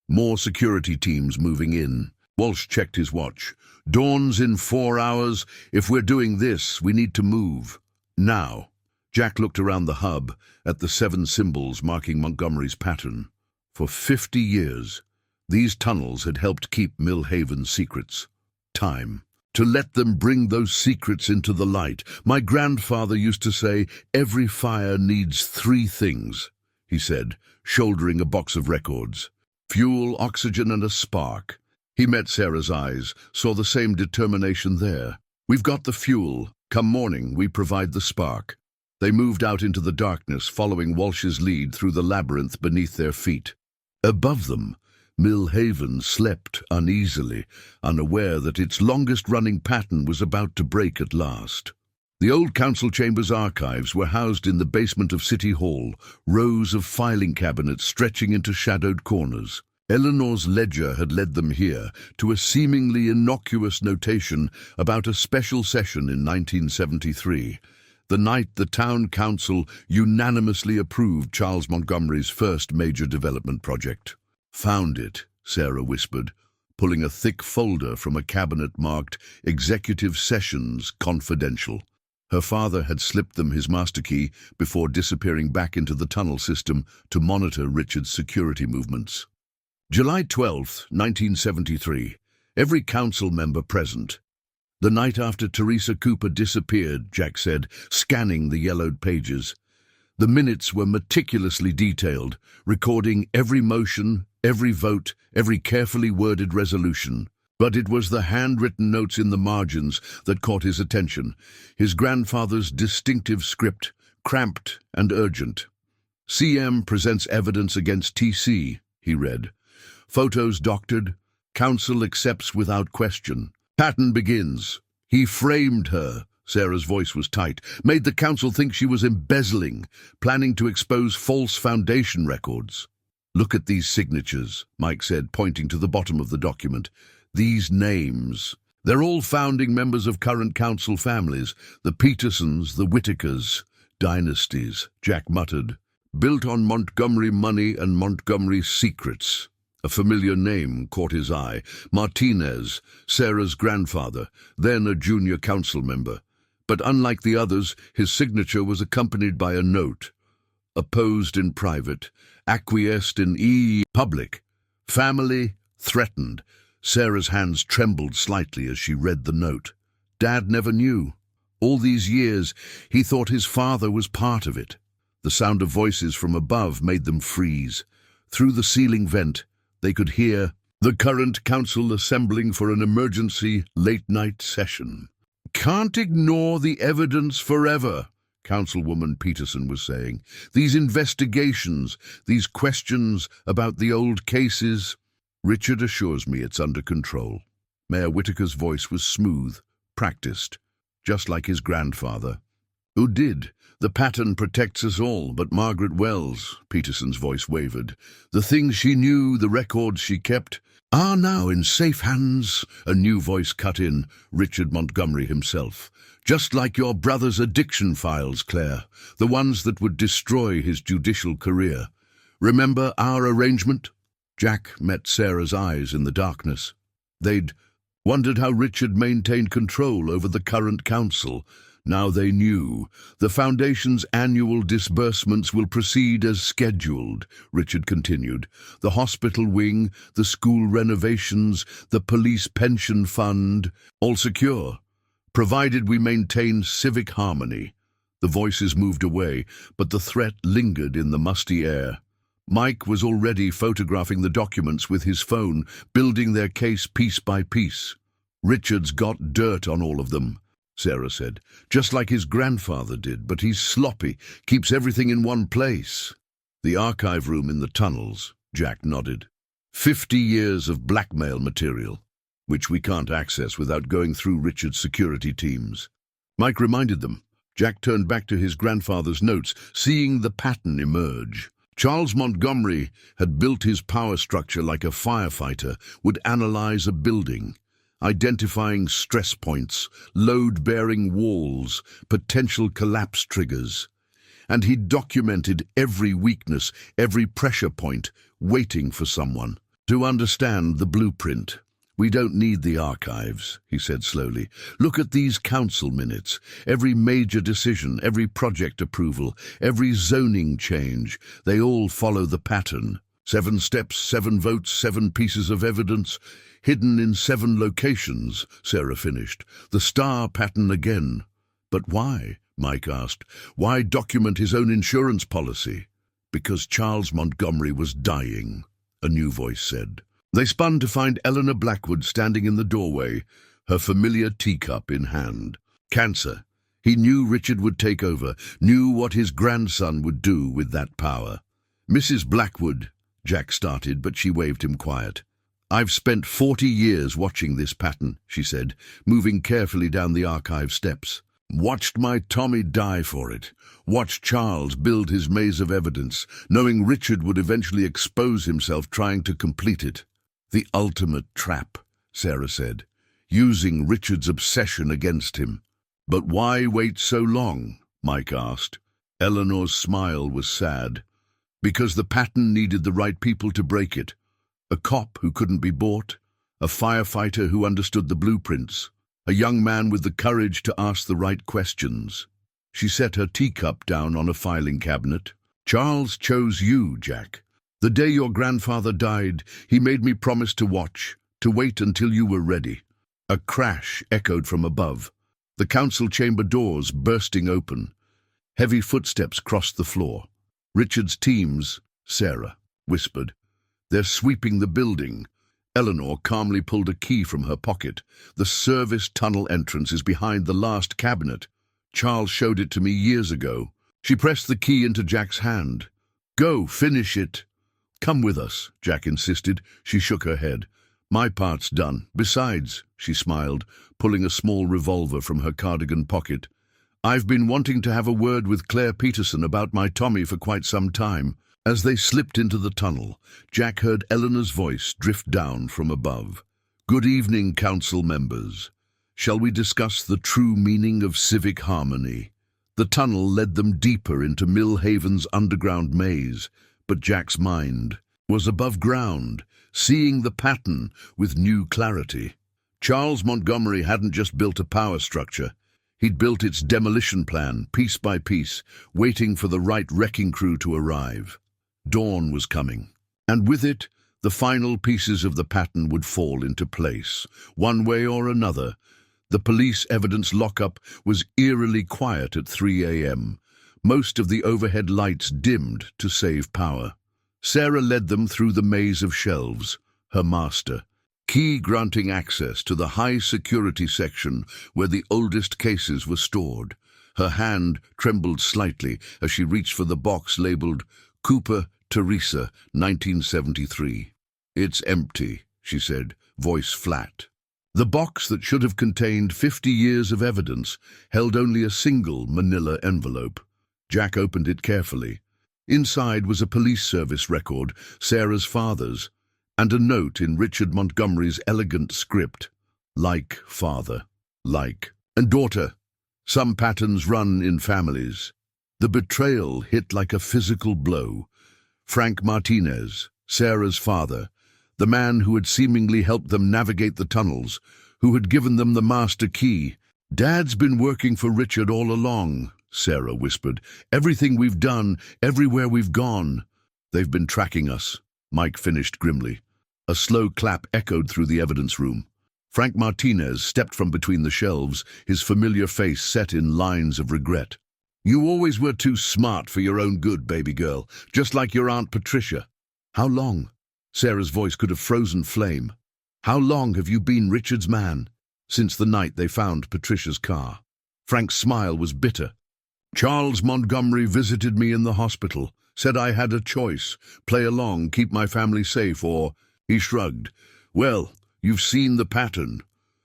More security teams moving in. Walsh checked his watch. Dawn's in 4 hours. If we're doing this, we need to move. Now. Jack looked around the hub at the 7 symbols marking Montgomery's pattern. For 50 years, these tunnels had helped keep Millhaven's secrets. Time. To let them bring those secrets into the light. My grandfather used to say, every fire needs 3 things, he said, shouldering a box of records. Fuel, oxygen, and a spark. He met Sarah's eyes, saw the same determination there. We've got the fuel. Come morning, we provide the spark. They moved out into the darkness, following Walsh's lead through the labyrinth beneath their feet. Above them, Millhaven slept uneasily, unaware that its longest-running pattern was about to break at last. The old council chamber's archives were housed in the basement of City Hall, rows of filing cabinets stretching into shadowed corners. Eleanor's ledger had led them here to a seemingly innocuous notation about a special session in 1973, the night the town council unanimously approved Charles Montgomery's first major development project. Found it, Sarah whispered, pulling a thick folder from a cabinet marked Executive Sessions Confidential. Her father had slipped them his master key before disappearing back into the tunnel system to monitor Richard's security movements. July 12, 1973. Every council member present. "The night after Teresa Cooper disappeared," Jack said, scanning the yellowed pages. The minutes were meticulously detailed, recording every motion, every vote, every carefully worded resolution. But it was the handwritten notes in the margins that caught his attention, his grandfather's distinctive script, cramped and urgent. "CM presents evidence against TC," he read. "Photos doctored. Counsel accepts without question. Pattern begins. He framed her." Sarah's voice was tight. "Made the council think she was embezzling, planning to expose false foundation records." "Look at these signatures," Mike said, pointing to the bottom of the document. "These names. They're all founding members of current council families. The Petersons, the Whitakers. Dynasties," Jack muttered. "Built on Montgomery money and Montgomery secrets." A familiar name caught his eye. Martinez, Sarah's grandfather, then a junior council member. But unlike the others, his signature was accompanied by a note. "Opposed in private, acquiesced in public. Family threatened." Sarah's hands trembled slightly as she read the note. Dad never knew. All these years, he thought his father was part of it. The sound of voices from above made them freeze. Through the ceiling vent, they could hear the current council assembling for an emergency late-night session. "Can't ignore the evidence forever," Councilwoman Peterson was saying. "These investigations, these questions about the old cases." "Richard assures me it's under control." Mayor Whitaker's voice was smooth, practiced, just like his grandfather. "Who did? The pattern protects us all, but Margaret Wells," Peterson's voice wavered. "The things she knew, the records she kept, are now in safe hands." A new voice cut in, Richard Montgomery himself. "Just like your brother's addiction files, Claire, the ones that would destroy his judicial career. Remember our arrangement?" Jack met Sarah's eyes in the darkness. They'd wondered how Richard maintained control over the current council. Now they knew. "The Foundation's annual disbursements will proceed as scheduled," Richard continued. "The hospital wing, the school renovations, the police pension fund, all secure, provided we maintain civic harmony." The voices moved away, but the threat lingered in the musty air. Mike was already photographing the documents with his phone, building their case piece by piece. "Richard's got dirt on all of them," Sarah said. "Just like his grandfather did, but he's sloppy, keeps everything in one place." "The archive room in the tunnels," Jack nodded. 50 years of blackmail material, which we can't access without going through Richard's security teams." Mike reminded them. Jack turned back to his grandfather's notes, seeing the pattern emerge. Charles Montgomery had built his power structure like a firefighter would analyze a building, identifying stress points, load-bearing walls, potential collapse triggers. And he documented every weakness, every pressure point, waiting for someone to understand the blueprint. "We don't need the archives," he said slowly. "Look at these council minutes. Every major decision, every project approval, every zoning change, they all follow the pattern. 7 steps, 7 votes, 7 pieces of evidence, hidden in 7 locations," Sarah finished. "The star pattern again." "But why?" Mike asked. "Why document his own insurance policy?" "Because Charles Montgomery was dying," a new voice said. They spun to find Eleanor Blackwood standing in the doorway, her familiar teacup in hand. Cancer. He knew Richard would take over, knew what his grandson would do with that power. "Mrs. Blackwood," Jack started, but she waved him quiet. "I've spent 40 years watching this pattern," she said, moving carefully down the archive steps. "Watched my Tommy die for it. Watched Charles build his maze of evidence, knowing Richard would eventually expose himself trying to complete it. The ultimate trap," Sarah said, "using Richard's obsession against him." "But why wait so long?" Mike asked. Eleanor's smile was sad. "Because the pattern needed the right people to break it. A cop who couldn't be bought, a firefighter who understood the blueprints, a young man with the courage to ask the right questions." She set her teacup down on a filing cabinet. "Charles chose you, Jack. The day your grandfather died, he made me promise to watch, to wait until you were ready. A crash echoed from above, the council chamber doors bursting open. Heavy footsteps crossed the floor. Richard's teams, Sarah whispered. They're sweeping the building. Eleanor calmly pulled a key from her pocket. The service tunnel entrance is behind the last cabinet. Charles showed it to me years ago. She pressed the key into Jack's hand. Go, finish it. Come with us, Jack insisted. She shook her head. My part's done. Besides, she smiled, pulling a small revolver from her cardigan pocket. I've been wanting to have a word with Claire Peterson about my Tommy for quite some time. As they slipped into the tunnel, Jack heard Eleanor's voice drift down from above. Good evening, council members. Shall we discuss the true meaning of civic harmony? The tunnel led them deeper into Millhaven's underground maze, but Jack's mind was above ground, seeing the pattern with new clarity. Charles Montgomery hadn't just built a power structure. He'd built its demolition plan, piece by piece, waiting for the right wrecking crew to arrive. Dawn was coming, and with it, the final pieces of the pattern would fall into place. One way or another, the police evidence lockup was eerily quiet at 3 a.m. Most of the overhead lights dimmed to save power. Sarah led them through the maze of shelves, her master, key granting access to the high-security section where the oldest cases were stored. Her hand trembled slightly as she reached for the box labeled Cooper, Teresa, 1973. It's empty, she said, voice flat. The box that should have contained 50 years of evidence held only a single manila envelope. Jack opened it carefully. Inside was a police service record, Sarah's father's, and a note in Richard Montgomery's elegant script. Like father, like, and daughter. Some patterns run in families. The betrayal hit like a physical blow. Frank Martinez, Sarah's father, the man who had seemingly helped them navigate the tunnels, who had given them the master key. Dad's been working for Richard all along, Sarah whispered. Everything we've done, everywhere we've gone. They've been tracking us, Mike finished grimly. A slow clap echoed through the evidence room. Frank Martinez stepped from between the shelves, his familiar face set in lines of regret. You always were too smart for your own good, baby girl, just like your Aunt Patricia. How long? Sarah's voice could have frozen flame. How long have you been Richard's man? Since the night they found Patricia's car. Frank's smile was bitter. Charles Montgomery visited me in the hospital, said I had a choice, play along, keep my family safe, or... He shrugged. Well, you've seen the pattern.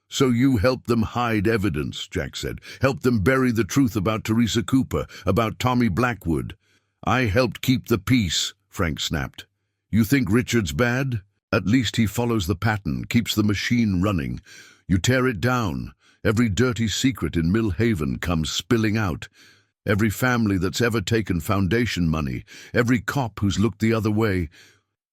So you helped them hide evidence, Jack said. Helped them bury the truth about Teresa Cooper, about Tommy Blackwood. I helped keep the peace, Frank snapped. You think Richard's bad? At least he follows the pattern, keeps the machine running. You tear it down. Every dirty secret in Millhaven comes spilling out. Every family that's ever taken foundation money, every cop who's looked the other way,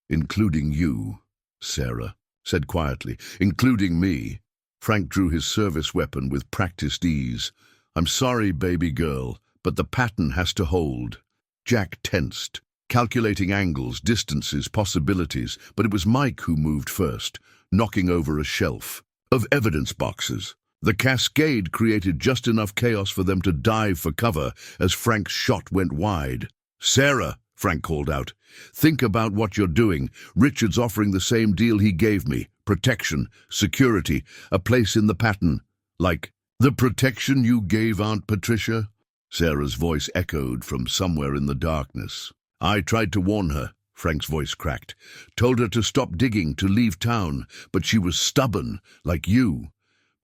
including you, Sarah said quietly, including me. Frank drew his service weapon with practiced ease. I'm sorry, baby girl, but the pattern has to hold. Jack tensed, calculating angles, distances, possibilities, but it was Mike who moved first, knocking over a shelf of evidence boxes. The cascade created just enough chaos for them to dive for cover as Frank's shot went wide. Sarah, Frank called out, think about what you're doing. Richard's offering the same deal he gave me. Protection, security, a place in the pattern. Like, the protection you gave Aunt Patricia? Sarah's voice echoed from somewhere in the darkness. I tried to warn her, Frank's voice cracked. Told her to stop digging, to leave town, but she was stubborn, like you.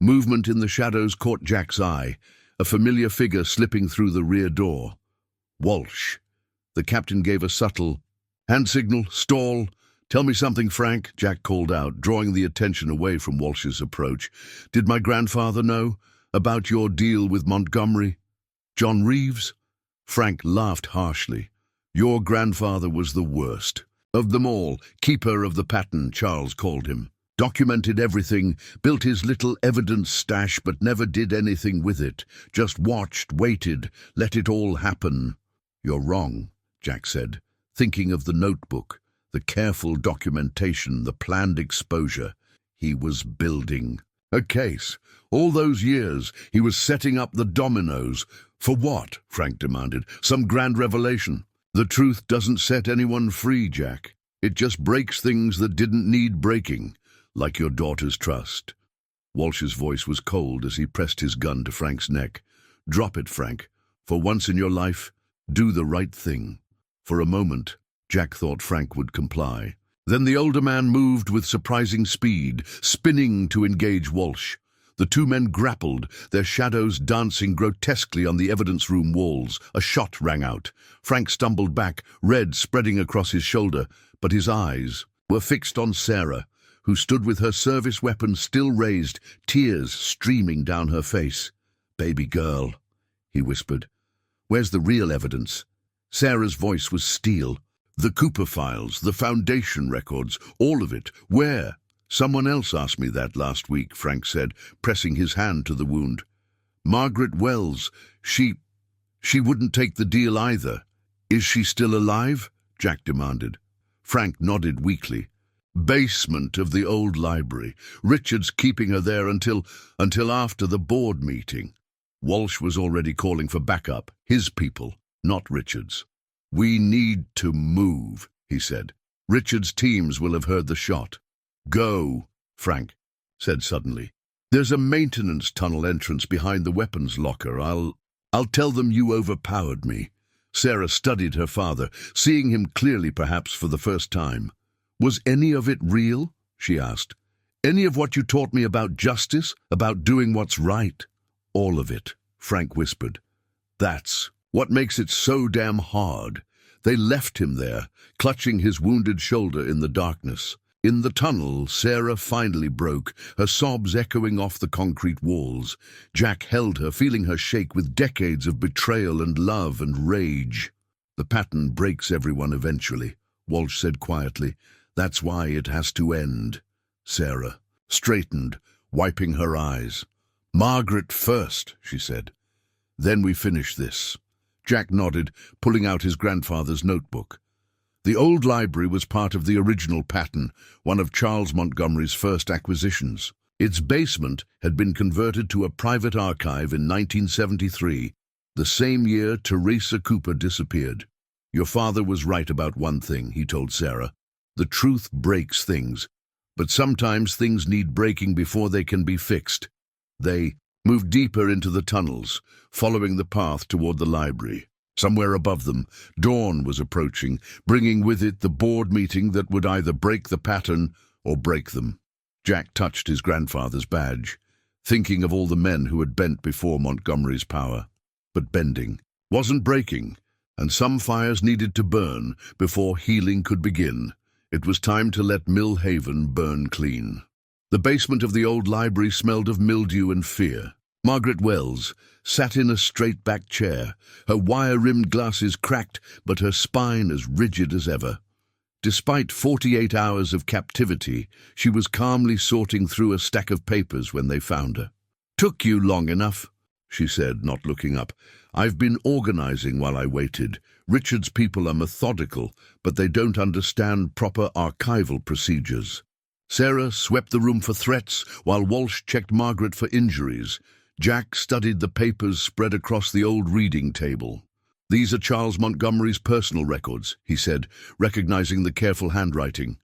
Movement in the shadows caught Jack's eye, a familiar figure slipping through the rear door. Walsh. The captain gave a subtle hand signal, stall. Tell me something, Frank, Jack called out, drawing the attention away from Walsh's approach. Did my grandfather know about your deal with Montgomery? John Reeves? Frank laughed harshly. Your grandfather was the worst. Of them all, keeper of the pattern, Charles called him. Documented everything, built his little evidence stash, but never did anything with it. Just watched, waited, let it all happen. You're wrong, Jack said, thinking of the notebook, the careful documentation, the planned exposure. He was building. A case. All those years, he was setting up the dominoes. For what? Frank demanded. Some grand revelation. The truth doesn't set anyone free, Jack. It just breaks things that didn't need breaking, like your daughter's trust. Walsh's voice was cold as he pressed his gun to Frank's neck. Drop it, Frank. For once in your life, do the right thing. For a moment, Jack thought Frank would comply. Then the older man moved with surprising speed, spinning to engage Walsh. The two men grappled, their shadows dancing grotesquely on the evidence room walls. A shot rang out. Frank stumbled back, red spreading across his shoulder, but his eyes were fixed on Sarah, who stood with her service weapon still raised, tears streaming down her face. "Baby girl," he whispered. "Where's the real evidence?" Sarah's voice was steel. "The Cooper files, the Foundation records, all of it. Where?" "Someone else asked me that last week," Frank said, pressing his hand to the wound. "Margaret Wells, she wouldn't take the deal either." "Is she still alive?" Jack demanded. Frank nodded weakly. "Basement of the old library. Richard's keeping her there until after the board meeting." Walsh was already calling for backup, his people, not Richard's. "We need to move," he said. "Richard's teams will have heard the shot." "Go," Frank said suddenly. "There's a maintenance tunnel entrance behind the weapons locker. I'll tell them you overpowered me." Sarah studied her father, seeing him clearly perhaps for the first time. "Was any of it real?" she asked. "Any of what you taught me about justice, about doing what's right?" "All of it," Frank whispered. "That's what makes it so damn hard." They left him there, clutching his wounded shoulder in the darkness. In the tunnel, Sarah finally broke, her sobs echoing off the concrete walls. Jack held her, feeling her shake with decades of betrayal and love and rage. "The pattern breaks everyone eventually," Walsh said quietly. "That's why it has to end." Sarah straightened, wiping her eyes. "Margaret first," she said. "Then we finish this." Jack nodded, pulling out his grandfather's notebook. The old library was part of the original pattern, one of Charles Montgomery's first acquisitions. Its basement had been converted to a private archive in 1973, the same year Teresa Cooper disappeared. "Your father was right about one thing," he told Sarah. "The truth breaks things, but sometimes things need breaking before they can be fixed." They moved deeper into the tunnels, following the path toward the library. Somewhere above them, dawn was approaching, bringing with it the board meeting that would either break the pattern or break them. Jack touched his grandfather's badge, thinking of all the men who had bent before Montgomery's power. But bending wasn't breaking, and some fires needed to burn before healing could begin. It was time to let Mill Haven burn clean. The basement of the old library smelled of mildew and fear. Margaret Wells sat in a straight-backed chair, her wire-rimmed glasses cracked, but her spine as rigid as ever. Despite 48 hours of captivity, she was calmly sorting through a stack of papers when they found her. "Took you long enough," she said, not looking up. "I've been organizing while I waited. Richard's people are methodical, but they don't understand proper archival procedures." Sarah swept the room for threats, while Walsh checked Margaret for injuries. Jack studied the papers spread across the old reading table. "These are Charles Montgomery's personal records," he said, recognizing the careful handwriting.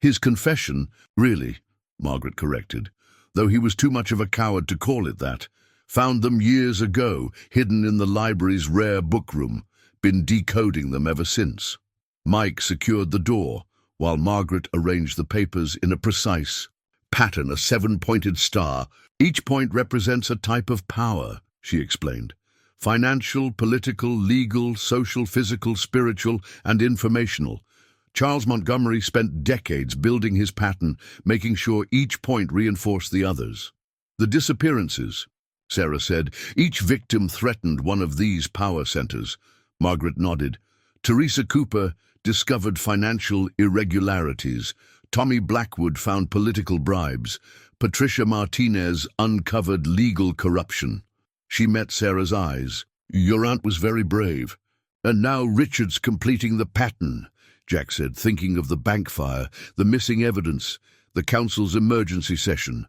"His confession, really," Margaret corrected, though he was too much of a coward to call it that. "Found them years ago, hidden in the library's rare bookroom. Been decoding them ever since." Mike secured the door, while Margaret arranged the papers in a precise pattern, a 7-pointed star. "Each point represents a type of power," she explained. "Financial, political, legal, social, physical, spiritual, and informational. Charles Montgomery spent decades building his pattern, making sure each point reinforced the others." "The disappearances," Sarah said. "Each victim threatened one of these power centers." Margaret nodded. "Teresa Cooper discovered financial irregularities. Tommy Blackwood found political bribes. Patricia Martinez uncovered legal corruption." She met Sarah's eyes. "Your aunt was very brave. And now Richard's completing the pattern," Jack said, thinking of the bank fire, the missing evidence, the council's emergency session.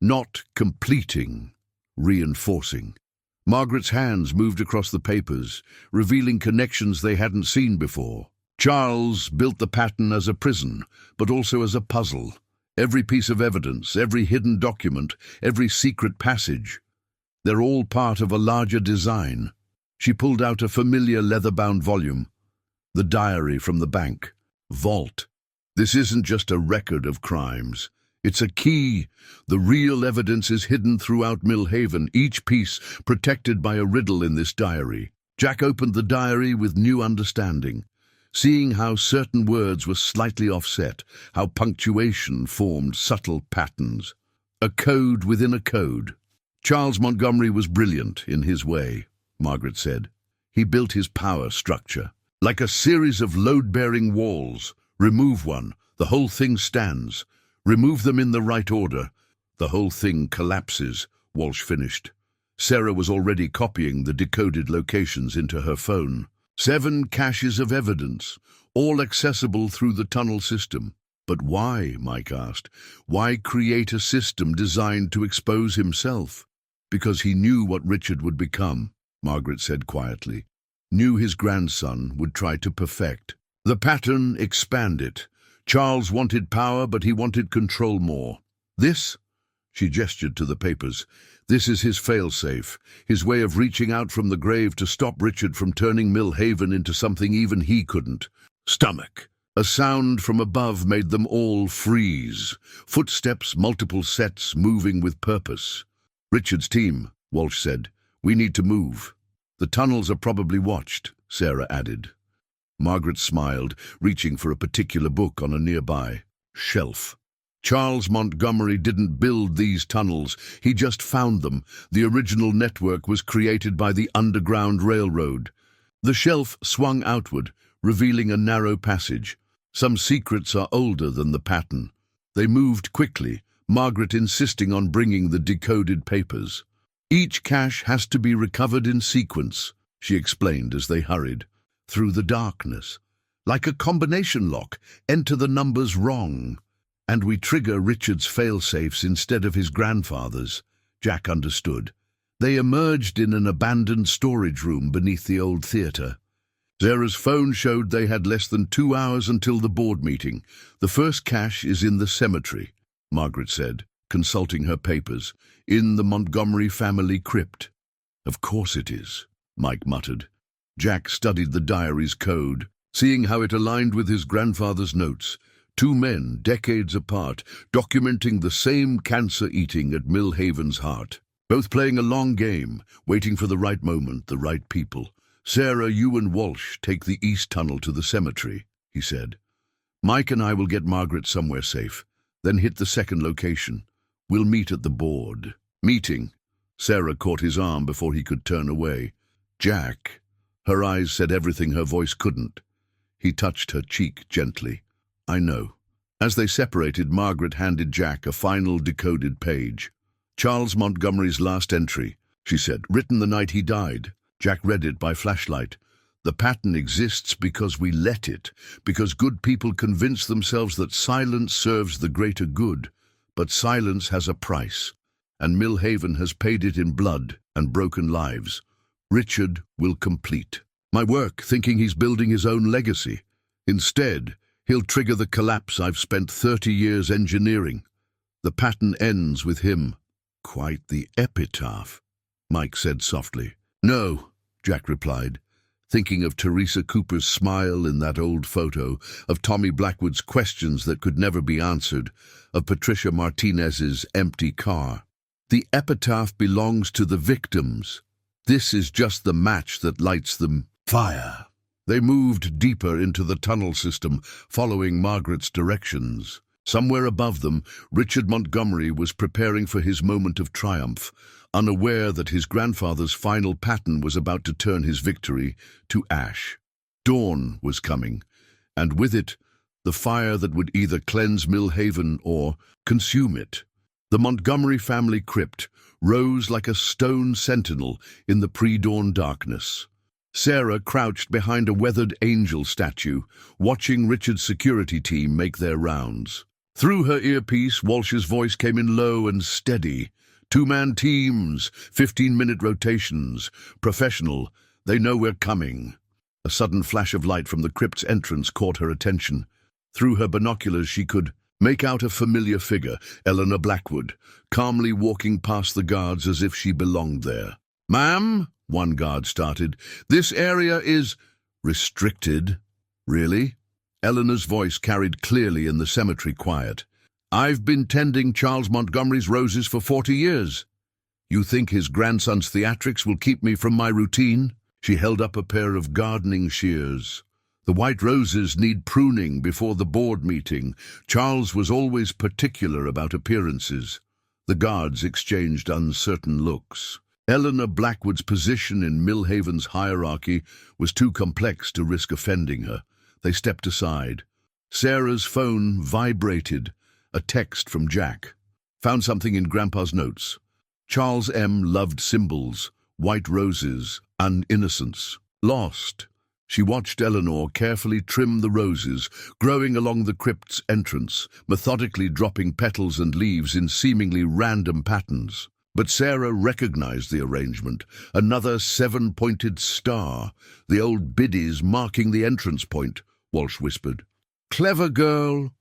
not completing, reinforcing. Margaret's hands moved across the papers, revealing connections they hadn't seen before. Charles built the pattern as a prison, but also as a puzzle. Every piece of evidence, every hidden document, every secret passage, they're all part of a larger design. She pulled out a familiar leather-bound volume, the diary from the bank. Vault. This isn't just a record of crimes. It's a key. The real evidence is hidden throughout Millhaven, each piece protected by a riddle in this diary. Jack opened the diary with new understanding, seeing how certain words were slightly offset, how punctuation formed subtle patterns. A code within a code. Charles Montgomery was brilliant in his way, Margaret said. He built his power structure, like a series of load-bearing walls. Remove one, the whole thing stands. Remove them in the right order, the whole thing collapses, Walsh finished. Sarah was already copying the decoded locations into her phone. 7 caches of evidence, all accessible through the tunnel system. But why, Mike asked. Why create a system designed to expose himself? Because he knew what Richard would become, Margaret said quietly. Knew his grandson would try to perfect. The pattern expanded. Charles wanted power, but he wanted control more. This, she gestured to the papers, this is his failsafe, his way of reaching out from the grave to stop Richard from turning Millhaven into something even he couldn't. Stomach. A sound from above made them all freeze. Footsteps, multiple sets, moving with purpose. Richard's team, Walsh said. We need to move. The tunnels are probably watched, Sarah added. Margaret smiled, reaching for a particular book on a nearby shelf. Charles Montgomery didn't build these tunnels, he just found them. The original network was created by the Underground Railroad. The shelf swung outward, revealing a narrow passage. Some secrets are older than the pattern. They moved quickly, Margaret insisting on bringing the decoded papers. Each cache has to be recovered in sequence, she explained as they hurried. Through the darkness. Like a combination lock, enter the numbers wrong. And we trigger Richard's failsafes instead of his grandfather's, Jack understood. They emerged in an abandoned storage room beneath the old theatre. Sarah's phone showed they had less than 2 hours until the board meeting. The first cache is in the cemetery, Margaret said, consulting her papers. In the Montgomery family crypt. Of course it is, Mike muttered. Jack studied the diary's code, seeing how it aligned with his grandfather's notes. 2 men, decades apart, documenting the same cancer eating at Millhaven's heart. Both playing a long game, waiting for the right moment, the right people. Sarah, you and Walsh take the east tunnel to the cemetery, he said. Mike and I will get Margaret somewhere safe, then hit the second location. We'll meet at the board. Meeting. Sarah caught his arm before he could turn away. Jack. Her eyes said everything her voice couldn't. He touched her cheek gently. I know. As they separated, Margaret handed Jack a final decoded page. Charles Montgomery's last entry, she said, written the night he died. Jack read it by flashlight. The pattern exists because we let it, because good people convince themselves that silence serves the greater good. But silence has a price, and Millhaven has paid it in blood and broken lives. Richard will complete my work, thinking he's building his own legacy. Instead, he'll trigger the collapse I've spent 30 years engineering. The pattern ends with him. Quite the epitaph, Mike said softly. No, Jack replied, thinking of Teresa Cooper's smile in that old photo, of Tommy Blackwood's questions that could never be answered, of Patricia Martinez's empty car. The epitaph belongs to the victims. This is just the match that lights them. Fire. They moved deeper into the tunnel system, following Margaret's directions. Somewhere above them, Richard Montgomery was preparing for his moment of triumph, unaware that his grandfather's final pattern was about to turn his victory to ash. Dawn was coming, and with it, the fire that would either cleanse Millhaven or consume it. The Montgomery family crypt rose like a stone sentinel in the pre-dawn darkness. Sarah crouched behind a weathered angel statue, watching Richard's security team make their rounds. Through her earpiece, Walsh's voice came in low and steady. Two-man teams, 15-minute rotations. Professional. They know we're coming. A sudden flash of light from the crypt's entrance caught her attention. Through her binoculars she could make out a familiar figure, Eleanor Blackwood, calmly walking past the guards as if she belonged there. "Ma'am," one guard started, "this area is restricted." "Really?" Eleanor's voice carried clearly in the cemetery quiet. "I've been tending Charles Montgomery's roses for 40 years. You think his grandson's theatrics will keep me from my routine?" She held up a pair of gardening shears. "The white roses need pruning before the board meeting. Charles was always particular about appearances." The guards exchanged uncertain looks. Eleanor Blackwood's position in Millhaven's hierarchy was too complex to risk offending her. They stepped aside. Sarah's phone vibrated. A text from Jack. "Found something in Grandpa's notes. Charles M. loved symbols, white roses, and innocence. Lost." She watched Eleanor carefully trim the roses, growing along the crypt's entrance, methodically dropping petals and leaves in seemingly random patterns. But Sarah recognized the arrangement. Another 7-pointed star, the old biddies marking the entrance point, Walsh whispered. "Clever girl."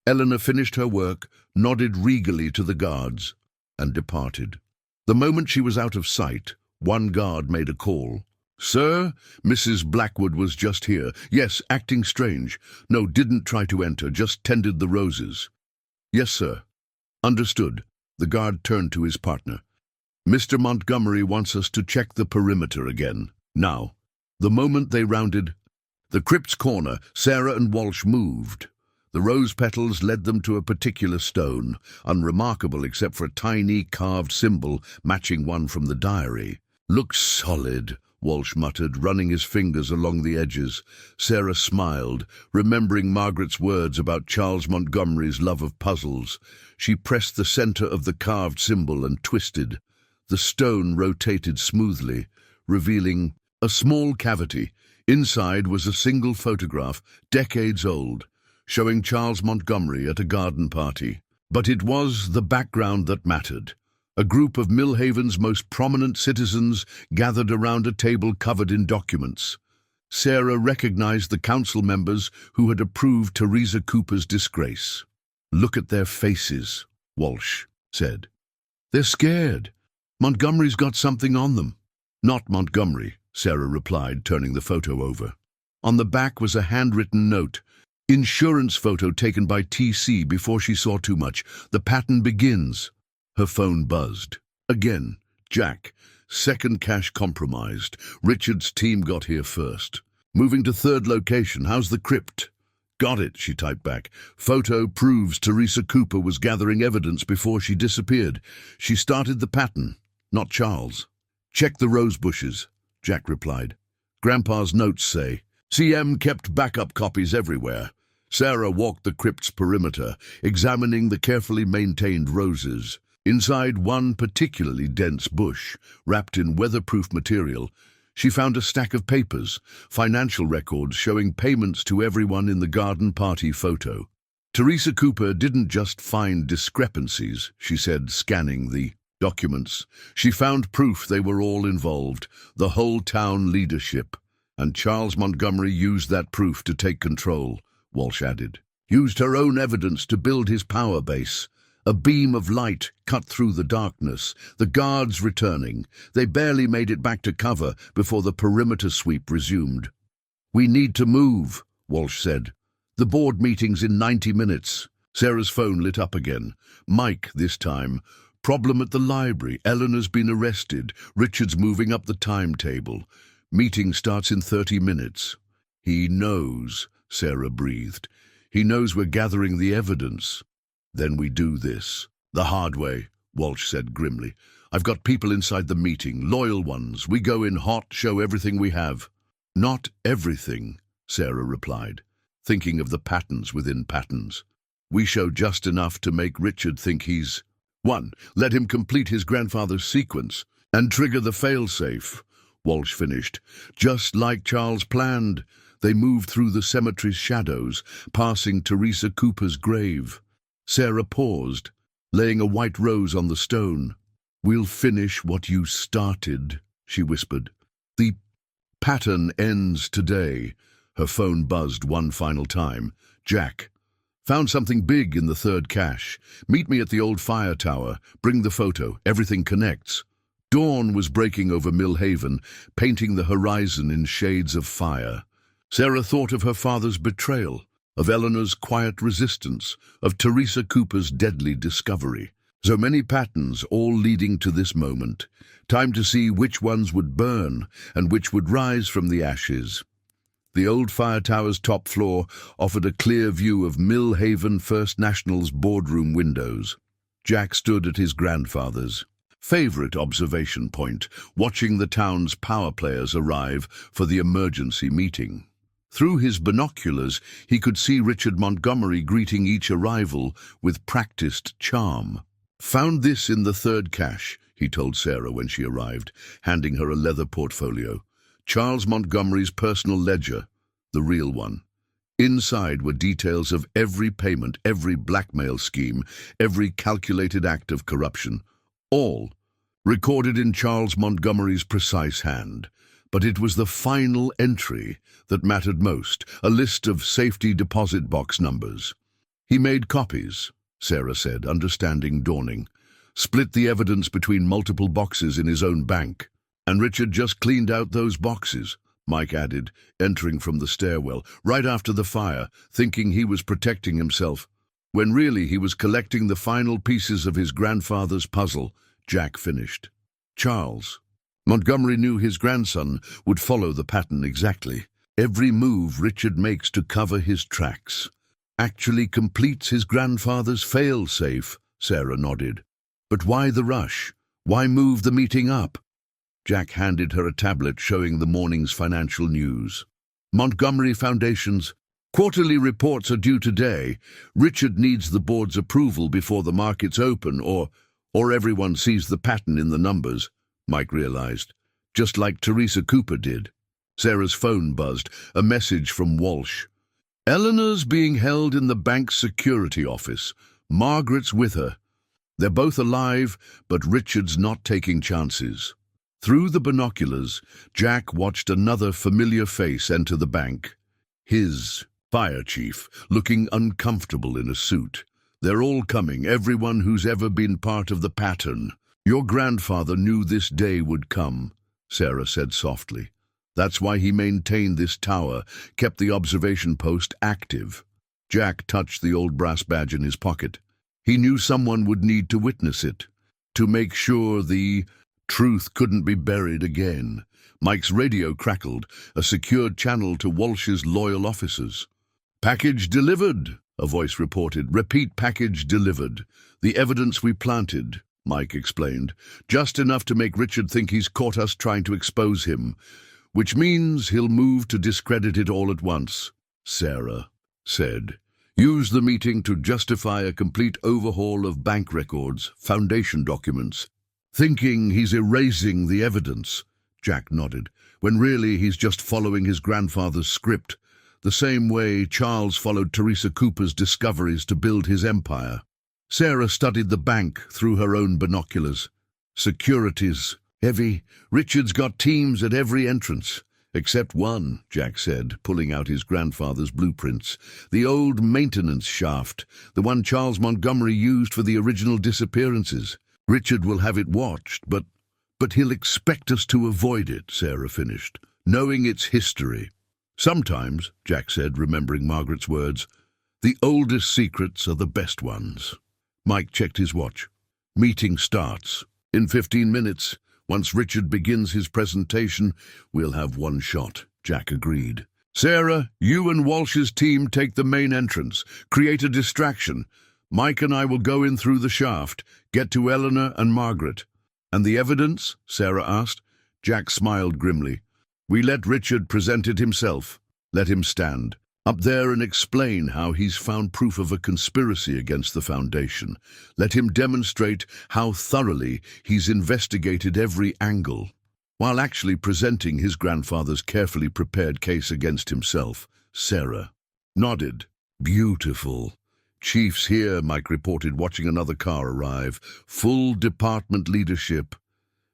Eleanor finished her work, nodded regally to the guards, and departed. The moment she was out of sight, one guard made a call. "Sir, Mrs. Blackwood was just here. Yes, acting strange. No, didn't try to enter, just tended the roses." "Yes, sir." "Understood." The guard turned to his partner. "Mr. Montgomery wants us to check the perimeter again. Now." The moment they rounded the crypt's corner, Sarah and Walsh moved. The rose petals led them to a particular stone, unremarkable except for a tiny carved symbol matching one from the diary. "Looks solid," Walsh muttered, running his fingers along the edges. Sarah smiled, remembering Margaret's words about Charles Montgomery's love of puzzles. She pressed the center of the carved symbol and twisted. The stone rotated smoothly, revealing a small cavity. Inside was a single photograph, decades old, showing Charles Montgomery at a garden party. But it was the background that mattered. A group of Millhaven's most prominent citizens gathered around a table covered in documents. Sarah recognized the council members who had approved Teresa Cooper's disgrace. "Look at their faces," Walsh said. "They're scared. Montgomery's got something on them." "Not Montgomery," Sarah replied, turning the photo over. On the back was a handwritten note. "Insurance photo taken by TC before she saw too much. The pattern begins." Her phone buzzed. Again, Jack. "Second cache compromised. Richard's team got here first. Moving to third location. How's the crypt?" "Got it," she typed back. "Photo proves Teresa Cooper was gathering evidence before she disappeared. She started the pattern, not Charles." "Check the rose bushes," Jack replied. "Grandpa's notes say." CM kept backup copies everywhere. Sarah walked the crypt's perimeter, examining the carefully maintained roses. Inside one particularly dense bush, wrapped in weatherproof material, she found a stack of papers, financial records showing payments to everyone in the garden party photo. Teresa Cooper didn't just find discrepancies, she said, scanning the documents. She found proof they were all involved, the whole town leadership. "And Charles Montgomery used that proof to take control," Walsh added. "Used her own evidence to build his power base. A beam of light cut through the darkness, the guards returning. They barely made it back to cover before the perimeter sweep resumed." "We need to move," Walsh said. "The board meeting's in 90 minutes. Sarah's phone lit up again. Mike, this time. "Problem at the library. Eleanor's been arrested. Richard's moving up the timetable. Meeting starts in 30 minutes. "He knows," Sarah breathed. "He knows we're gathering the evidence." "Then we do this. The hard way," Walsh said grimly. "I've got people inside the meeting, loyal ones. We go in hot, show everything we have." "Not everything," Sarah replied, thinking of the patterns within patterns. "We show just enough to make Richard think he's..." "1. Let him complete his grandfather's sequence and trigger the failsafe," Walsh finished. "Just like Charles planned." They moved through the cemetery's shadows, passing Teresa Cooper's grave. Sarah paused, laying a white rose on the stone. "We'll finish what you started," she whispered. "The pattern ends today." Her phone buzzed one final time. "Jack. Found something big in the third cache. Meet me at the old fire tower. Bring the photo. Everything connects." Dawn was breaking over Mill Haven, painting the horizon in shades of fire. Sarah thought of her father's betrayal, of Eleanor's quiet resistance, of Teresa Cooper's deadly discovery. So many patterns, all leading to this moment. Time to see which ones would burn and which would rise from the ashes. The old fire tower's top floor offered a clear view of Mill Haven First National's boardroom windows. Jack stood at his grandfather's favorite observation point, watching the town's power players arrive for the emergency meeting. Through his binoculars, he could see Richard Montgomery greeting each arrival with practiced charm. "Found this in the third cache," he told Sarah when she arrived, handing her a leather portfolio. "Charles Montgomery's personal ledger, the real one. Inside were details of every payment, every blackmail scheme, every calculated act of corruption. All recorded in Charles Montgomery's precise hand. But it was the final entry that mattered most, a list of safety deposit box numbers. He made copies," Sarah said, understanding dawning. "Split the evidence between multiple boxes in his own bank. And Richard just cleaned out those boxes," Mike added, entering from the stairwell, "right after the fire, thinking he was protecting himself, when really he was collecting the final pieces of his grandfather's puzzle." Jack finished. Charles Montgomery knew his grandson would follow the pattern exactly. Every move Richard makes to cover his tracks actually completes his grandfather's fail-safe, Sarah nodded. "But why the rush? Why move the meeting up?" Jack handed her a tablet showing the morning's financial news. "Montgomery Foundation's quarterly reports are due today. Richard needs the board's approval before the markets open, or everyone sees the pattern in the numbers," Mike realized, "just like Teresa Cooper did." Sarah's phone buzzed, a message from Walsh. "Eleanor's being held in the bank's security office. Margaret's with her. They're both alive, but Richard's not taking chances." Through the binoculars, Jack watched another familiar face enter the bank. His fire chief, looking uncomfortable in a suit. "They're all coming, everyone who's ever been part of the pattern. Your grandfather knew this day would come," Sarah said softly. "That's why he maintained this tower, kept the observation post active." Jack touched the old brass badge in his pocket. He knew someone would need to witness it, to make sure the truth couldn't be buried again. Mike's radio crackled, a secured channel to Walsh's loyal officers. "Package delivered," a voice reported. "Repeat, package delivered. The evidence we planted," Mike explained. "Just enough to make Richard think he's caught us trying to expose him, which means he'll move to discredit it all at once." Sarah said, "Use the meeting to justify a complete overhaul of bank records, foundation documents, thinking he's erasing the evidence." Jack nodded, "when really he's just following his grandfather's script, the same way Charles followed Teresa Cooper's discoveries to build his empire." Sarah studied the bank through her own binoculars. "Securities, heavy. Richard's got teams at every entrance." "Except one," Jack said, pulling out his grandfather's blueprints. "The old maintenance shaft, the one Charles Montgomery used for the original disappearances. Richard will have it watched, but he'll expect us to avoid it," Sarah finished, "knowing its history." "Sometimes," Jack said, remembering Margaret's words, "the oldest secrets are the best ones." Mike checked his watch. "Meeting starts in 15 minutes. Once Richard begins his presentation, we'll have one shot," Jack agreed. "Sarah, you and Walsh's team take the main entrance. Create a distraction. Mike and I will go in through the shaft, get to Eleanor and Margaret." "And the evidence?" Sarah asked. Jack smiled grimly. "We let Richard present it himself. Let him stand up there and explain how he's found proof of a conspiracy against the Foundation. Let him demonstrate how thoroughly he's investigated every angle, while actually presenting his grandfather's carefully prepared case against himself." Sarah nodded. "Beautiful." "Chief's here," Mike reported, watching another car arrive. Full department leadership.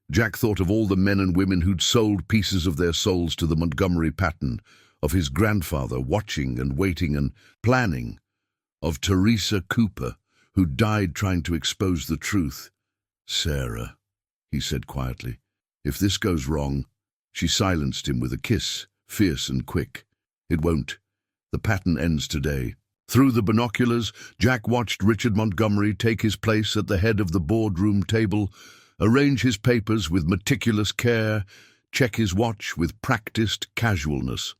Jack thought of all the men and women who'd sold pieces of their souls to the Montgomery pattern, of his grandfather watching and waiting and planning, of Teresa Cooper, who died trying to expose the truth. "Sarah," he said quietly, "if this goes wrong—" She silenced him with a kiss, fierce and quick. "It won't. The pattern ends today." Through the binoculars, Jack watched Richard Montgomery take his place at the head of the boardroom table, arrange his papers with meticulous care, check his watch with practiced casualness.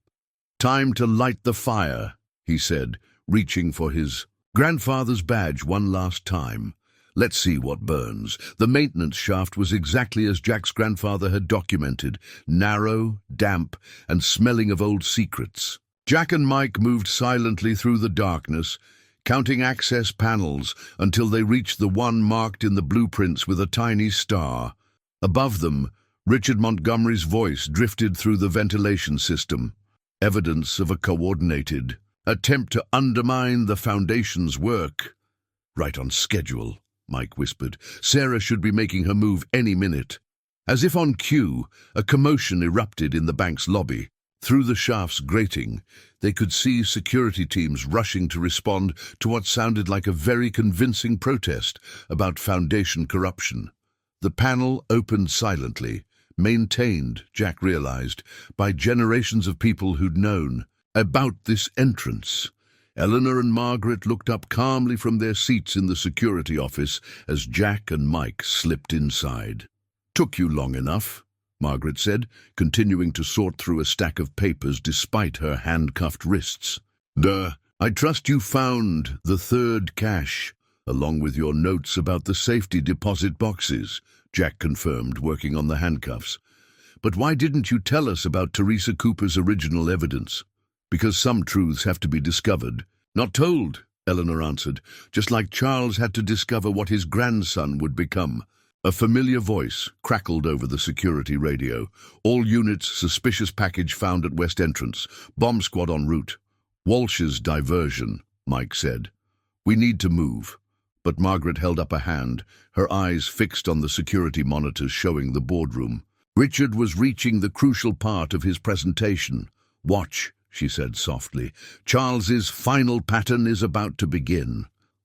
"Time to light the fire," he said, reaching for his grandfather's badge one last time. "Let's see what burns." The maintenance shaft was exactly as Jack's grandfather had documented, narrow, damp, and smelling of old secrets. Jack and Mike moved silently through the darkness, counting access panels until they reached the one marked in the blueprints with a tiny star. Above them, Richard Montgomery's voice drifted through the ventilation system. Evidence of a coordinated attempt to undermine the Foundation's work. "Right on schedule," Mike whispered. "Sarah should be making her move any minute." As if on cue, a commotion erupted in the bank's lobby. Through the shaft's grating, they could see security teams rushing to respond to what sounded like a very convincing protest about Foundation corruption. The panel opened silently, maintained, Jack realized, by generations of people who'd known about this entrance. Eleanor and Margaret looked up calmly from their seats in the security office as Jack and Mike slipped inside. "Took you long enough," Margaret said, continuing to sort through a stack of papers despite her handcuffed wrists. "I trust you found the third cache, along with your notes about the safety deposit boxes," Jack confirmed, working on the handcuffs. "But why didn't you tell us about Teresa Cooper's original evidence?" "Because some truths have to be discovered." "Not told," Eleanor answered, "just like Charles had to discover what his grandson would become." A familiar voice crackled over the security radio. "All units, suspicious package found at West Entrance. Bomb squad en route." "Walsh's diversion," Mike said. "We need to move." But Margaret held up a hand, her eyes fixed on the security monitors showing the boardroom. Richard was reaching the crucial part of his presentation. "Watch," she said softly. "Charles's final pattern is about to begin."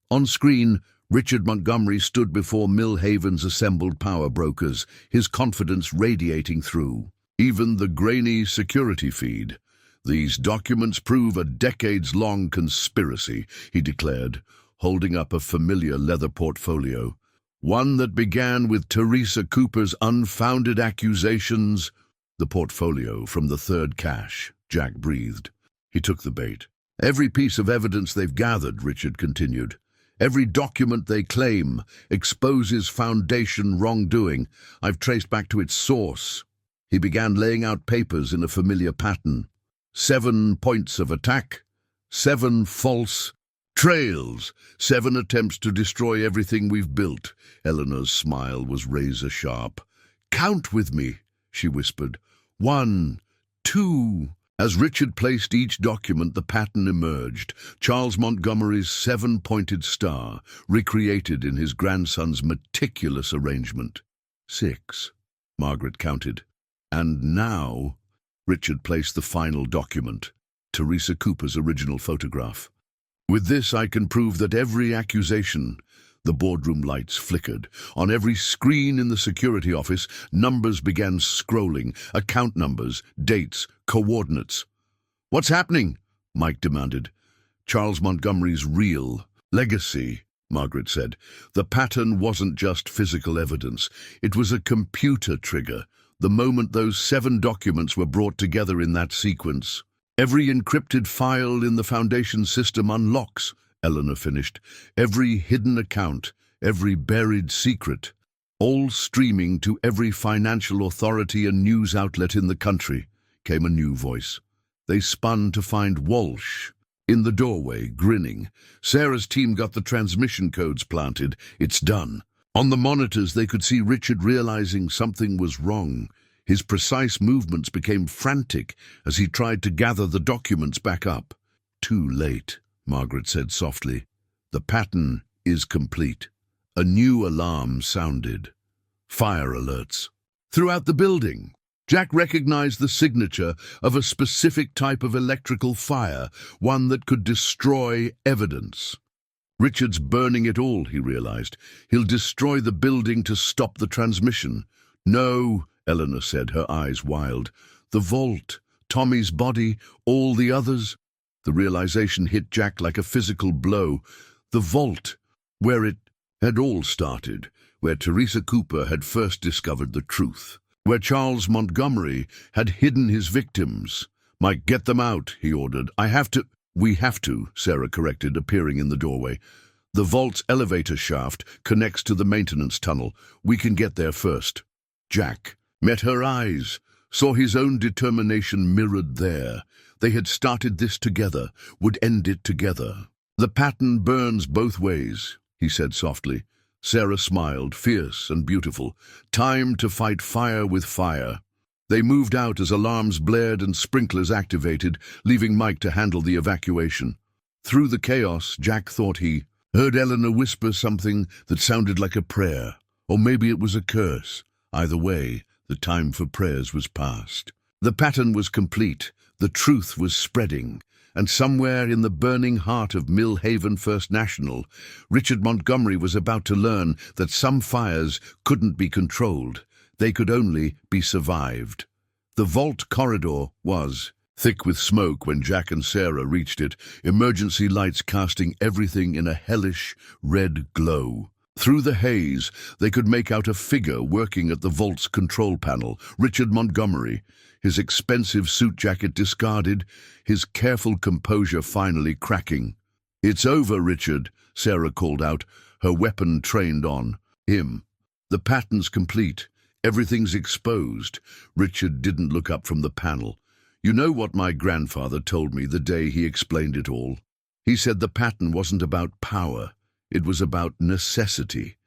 On screen, Richard Montgomery stood before Millhaven's assembled power brokers, his confidence radiating through. Even the grainy security feed. "These documents prove a decades-long conspiracy," he declared, holding up a familiar leather portfolio. "One that began with Teresa Cooper's unfounded accusations." "The portfolio from the third cache," Jack breathed. He took the bait. "Every piece of evidence they've gathered," Richard continued. "Every document they claim exposes Foundation wrongdoing. I've traced back to its source." He began laying out papers in a familiar pattern. 7 points of attack, 7 false trails, 7 attempts to destroy everything we've built. Eleanor's smile was razor-sharp. "Count with me," she whispered. 1, 2... As Richard placed each document, the pattern emerged. Charles Montgomery's 7-pointed star, recreated in his grandson's meticulous arrangement. 6, Margaret counted. And now, Richard placed the final document, Teresa Cooper's original photograph. "With this, I can prove that every accusation..." The boardroom lights flickered. On every screen in the security office, numbers began scrolling. Account numbers, dates, coordinates. "What's happening?" Mike demanded. "Charles Montgomery's real legacy," Margaret said. "The pattern wasn't just physical evidence. It was a computer trigger. The moment those 7 documents were brought together in that sequence. Every encrypted file in the Foundation system unlocks," Eleanor finished. "Every hidden account, every buried secret, all streaming to every financial authority and news outlet in the country," came a new voice. They spun to find Walsh in the doorway, grinning. "Sarah's team got the transmission codes planted. It's done." On the monitors, they could see Richard realizing something was wrong. His precise movements became frantic as he tried to gather the documents back up. "Too late," Margaret said softly. The pattern is complete. A new alarm sounded. Fire alerts. Throughout the building, Jack recognized the signature of a specific type of electrical fire, one that could destroy evidence. Richard's burning it all, he realized. He'll destroy the building to stop the transmission. No, Eleanor said, her eyes wild. The vault, Tommy's body, all the others. The realization hit Jack like a physical blow. The vault, where it had all started, where Teresa Cooper had first discovered the truth, where Charles Montgomery had hidden his victims. Mike, get them out, he ordered. We have to, Sarah corrected, appearing in the doorway. The vault's elevator shaft connects to the maintenance tunnel. We can get there first. Jack met her eyes, saw his own determination mirrored there. They had started this together, would end it together. The pattern burns both ways, he said softly. Sarah smiled, fierce and beautiful. Time to fight fire with fire. They moved out as alarms blared and sprinklers activated, leaving Mike to handle the evacuation. Through the chaos, Jack thought he heard Eleanor whisper something that sounded like a prayer, or maybe it was a curse. Either way, the time for prayers was past. The pattern was complete, the truth was spreading, and somewhere in the burning heart of Mill Haven First National, Richard Montgomery was about to learn that some fires couldn't be controlled. They could only be survived. The vault corridor was thick with smoke when Jack and Sarah reached it, emergency lights casting everything in a hellish red glow. Through the haze, they could make out a figure working at the vault's control panel, Richard Montgomery, his expensive suit jacket discarded, his careful composure finally cracking. "It's over, Richard," Sarah called out, her weapon trained on him. "The pattern's complete. Everything's exposed." Richard didn't look up from the panel. "You know what my grandfather told me the day he explained it all? He said the pattern wasn't about power. It was about necessity."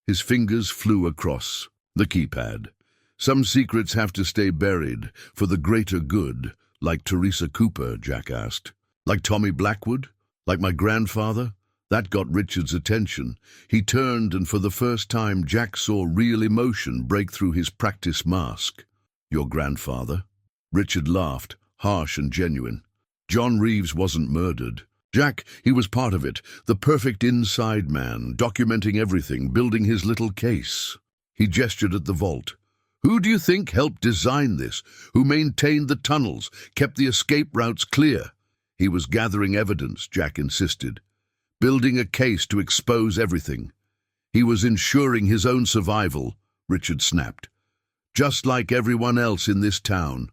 His fingers flew across the keypad. "Some secrets have to stay buried for the greater good, like Teresa Cooper," Jack asked. "Like Tommy Blackwood? Like my grandfather?" That got Richard's attention. He turned, and for the first time Jack saw real emotion break through his practice mask. "Your grandfather?" Richard laughed, harsh and genuine. "John Reeves wasn't murdered. Jack, he was part of it, the perfect inside man, documenting everything, building his little case." He gestured at the vault. "Who do you think helped design this? Who maintained the tunnels, kept the escape routes clear?" "He was gathering evidence," Jack insisted. "Building a case to expose everything. He was ensuring his own survival," Richard snapped. "Just like everyone else in this town.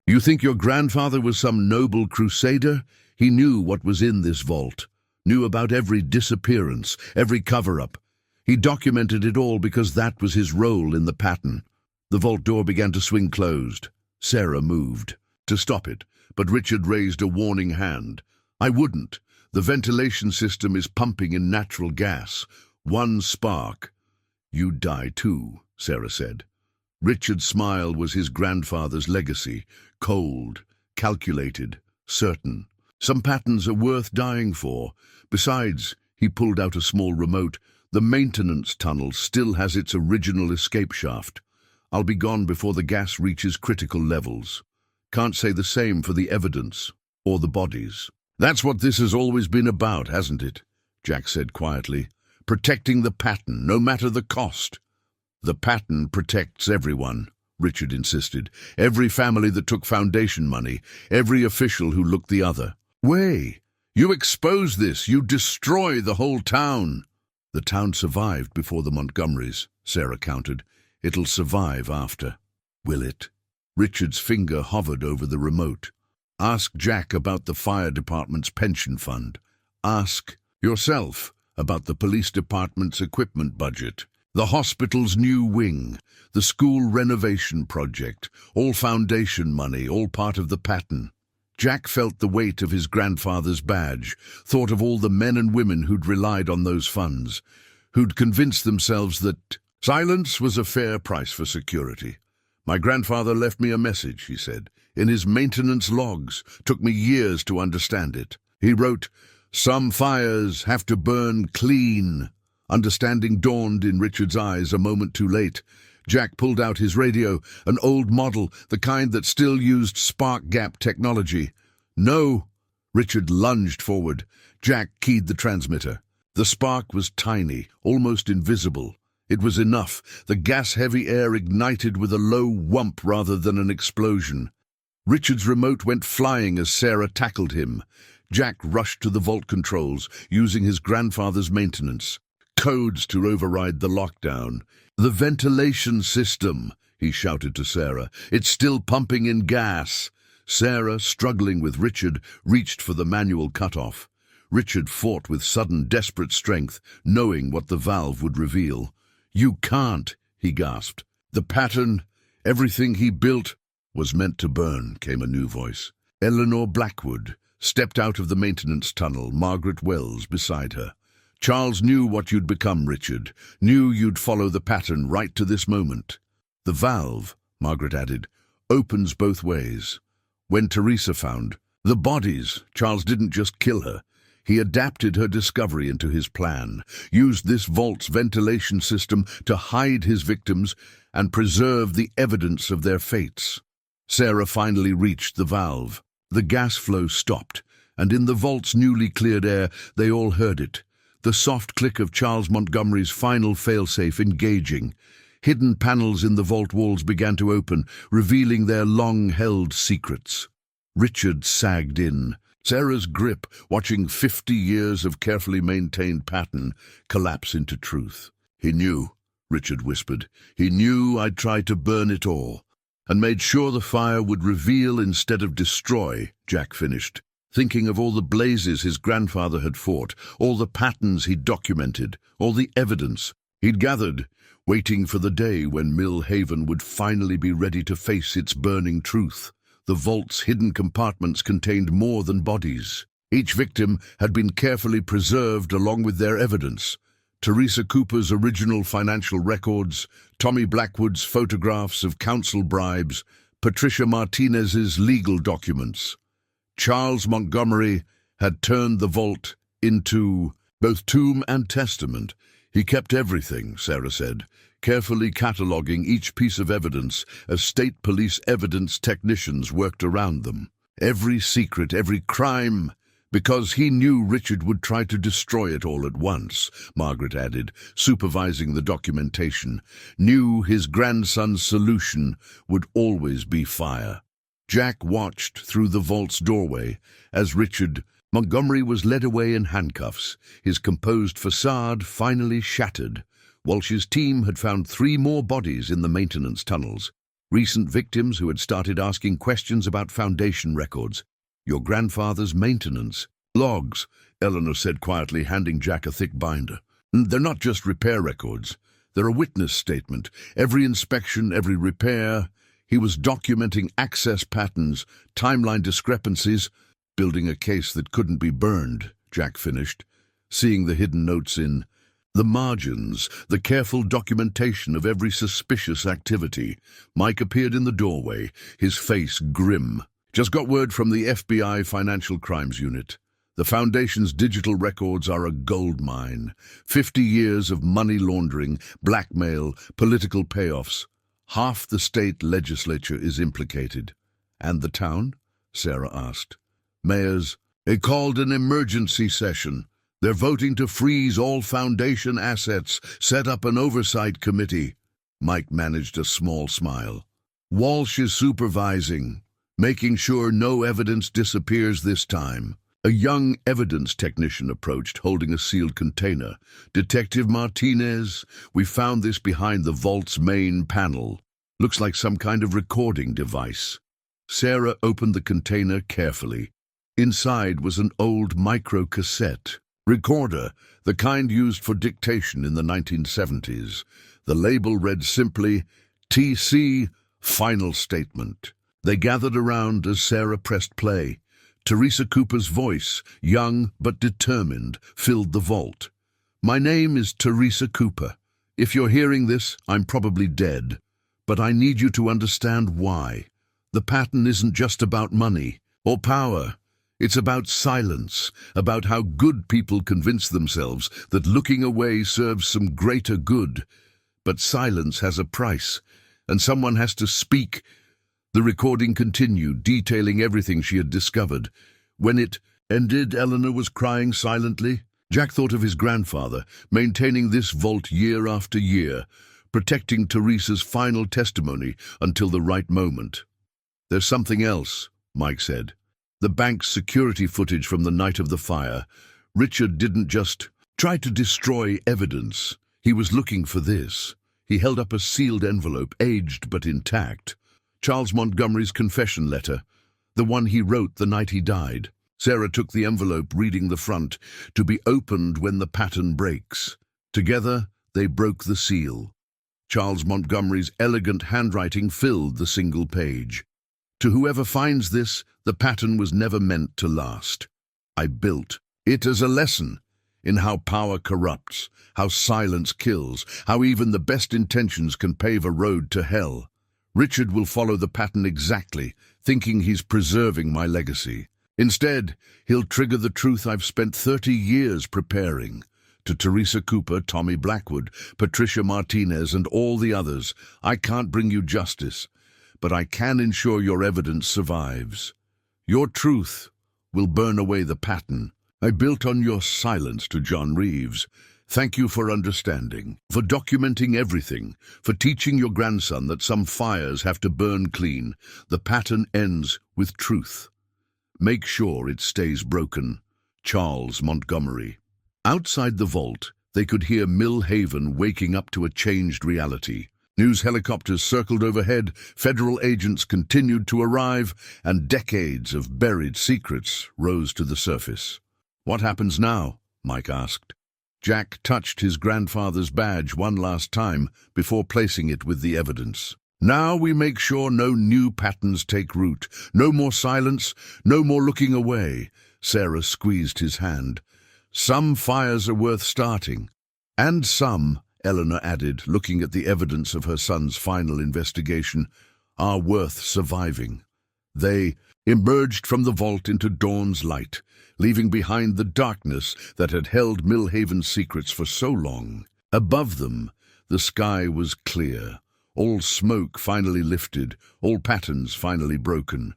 You think your grandfather was some noble crusader? He knew what was in this vault, knew about every disappearance, every cover-up. He documented it all because that was his role in the pattern." The vault door began to swing closed. Sarah moved to stop it, but Richard raised a warning hand. "I wouldn't. The ventilation system is pumping in natural gas. One spark." "You'd die too," Sarah said. Richard's smile was his grandfather's legacy, cold, calculated, certain. Some patterns are worth dying for. Besides, he pulled out a small remote, the maintenance tunnel still has its original escape shaft. "I'll be gone before the gas reaches critical levels. Can't say the same for the evidence or the bodies." "That's what this has always been about, hasn't it?" Jack said quietly. "Protecting the pattern, no matter the cost." "The pattern protects everyone," Richard insisted. "Every family that took foundation money, every official who looked the other way. You expose this, you destroy the whole town." "The town survived before the Montgomerys," Sarah countered. "It'll survive after." "Will it?" Richard's finger hovered over the remote. "Ask Jack about the fire department's pension fund. Ask yourself about the police department's equipment budget, the hospital's new wing, the school renovation project, all foundation money, all part of the pattern." Jack felt the weight of his grandfather's badge, thought of all the men and women who'd relied on those funds, who'd convinced themselves that silence was a fair price for security. "My grandfather left me a message," he said, "in his maintenance logs. Took me years to understand it. He wrote, Some fires have to burn clean. Understanding dawned in Richard's eyes a moment too late. Jack pulled out his radio, an old model, the kind that still used spark gap technology. No! Richard lunged forward. Jack keyed the transmitter. The spark was tiny, almost invisible. It was enough. The gas-heavy air ignited with a low whump rather than an explosion. Richard's remote went flying as Sarah tackled him. Jack rushed to the vault controls, using his grandfather's maintenance. Codes to override the lockdown. "The ventilation system," he shouted to Sarah. "It's still pumping in gas." Sarah, struggling with Richard, reached for the manual cutoff. Richard fought with sudden, desperate strength, knowing what the valve would reveal. "You can't," he gasped. "The pattern, everything he built, was meant to burn," came a new voice. Eleanor Blackwood stepped out of the maintenance tunnel, Margaret Wells beside her. "Charles knew what you'd become, Richard. Knew you'd follow the pattern right to this moment." "The valve," Margaret added, "opens both ways." When Teresa found the bodies, Charles didn't just kill her. He adapted her discovery into his plan, used this vault's ventilation system to hide his victims and preserve the evidence of their fates. Sarah finally reached the valve. The gas flow stopped, and in the vault's newly cleared air, they all heard it. The soft click of Charles Montgomery's final failsafe engaging. Hidden panels in the vault walls began to open, revealing their long-held secrets. Richard sagged in. Sarah's grip, watching 50 years of carefully maintained pattern, collapse into truth. "He knew," Richard whispered. "He knew I'd try to burn it all, and made sure the fire would reveal instead of destroy," Jack finished, thinking of all the blazes his grandfather had fought, all the patterns he'd documented, all the evidence he'd gathered, waiting for the day when Mill Haven would finally be ready to face its burning truth. The vault's hidden compartments contained more than bodies. Each victim had been carefully preserved along with their evidence. Teresa Cooper's original financial records, Tommy Blackwood's photographs of council bribes, Patricia Martinez's legal documents. Charles Montgomery had turned the vault into both tomb and testament. "He kept everything," Sarah said, carefully cataloguing each piece of evidence as state police evidence technicians worked around them. Every secret, every crime, because he knew Richard would try to destroy it all at once, Margaret added, supervising the documentation. Knew his grandson's solution would always be fire. Jack watched through the vault's doorway as Richard Montgomery was led away in handcuffs, his composed facade finally shattered. Walsh's team had found 3 more bodies in the maintenance tunnels, recent victims who had started asking questions about foundation records. "Your grandfather's maintenance logs," Eleanor said quietly, handing Jack a thick binder. "They're not just repair records. They're a witness statement. Every inspection, every repair." He was documenting access patterns, timeline discrepancies, building a case that couldn't be burned, Jack finished, seeing the hidden notes in the margins, the careful documentation of every suspicious activity. Mike appeared in the doorway, his face grim. "Just got word from the FBI Financial Crimes Unit. The Foundation's digital records are a gold mine. 50 years of money laundering, blackmail, political payoffs. Half the state legislature is implicated." "And the town?" Sarah asked. "Mayors, they called an emergency session. They're voting to freeze all Foundation assets, set up an oversight committee." Mike managed a small smile. "Walsh is supervising, making sure no evidence disappears this time." A young evidence technician approached, holding a sealed container. "Detective Martinez, we found this behind the vault's main panel. Looks like some kind of recording device." Sarah opened the container carefully. Inside was an old micro-cassette recorder, the kind used for dictation in the 1970s. The label read simply, "TC, Final Statement." They gathered around as Sarah pressed play. Teresa Cooper's voice, young but determined, filled the vault. "My name is Teresa Cooper. If you're hearing this, I'm probably dead. But I need you to understand why. The pattern isn't just about money or power. It's about silence, about how good people convince themselves that looking away serves some greater good. But silence has a price, and someone has to speak. The recording continued, detailing everything she had discovered. When it ended, Eleanor was crying silently. Jack thought of his grandfather, maintaining this vault year after year, protecting Teresa's final testimony until the right moment. "There's something else," Mike said. "The bank's security footage from the night of the fire. Richard didn't just try to destroy evidence. He was looking for this." He held up a sealed envelope, aged but intact. Charles Montgomery's confession letter, the one he wrote the night he died. Sarah took the envelope, reading the front, "To be opened when the pattern breaks." Together, they broke the seal. Charles Montgomery's elegant handwriting filled the single page. "To whoever finds this, the pattern was never meant to last. I built it as a lesson in how power corrupts, how silence kills, how even the best intentions can pave a road to hell. Richard will follow the pattern exactly, thinking he's preserving my legacy. Instead, he'll trigger the truth I've spent 30 years preparing. To Teresa Cooper, Tommy Blackwood, Patricia Martinez, and all the others, I can't bring you justice, but I can ensure your evidence survives. Your truth will burn away the pattern. I built on your silence." To John Reeves, "Thank you for understanding, for documenting everything, for teaching your grandson that some fires have to burn clean. The pattern ends with truth. Make sure it stays broken. Charles Montgomery." Outside the vault, they could hear Mill Haven waking up to a changed reality. News helicopters circled overhead, federal agents continued to arrive, and decades of buried secrets rose to the surface. "What happens now?" Mike asked. Jack touched his grandfather's badge one last time before placing it with the evidence. "Now we make sure no new patterns take root. No more silence, no more looking away." Sarah squeezed his hand. "Some fires are worth starting. And some," Eleanor added, looking at the evidence of her son's final investigation, "are worth surviving." They emerged from the vault into dawn's light, leaving behind the darkness that had held Mill Haven's secrets for so long. Above them, the sky was clear. All smoke finally lifted, all patterns finally broken.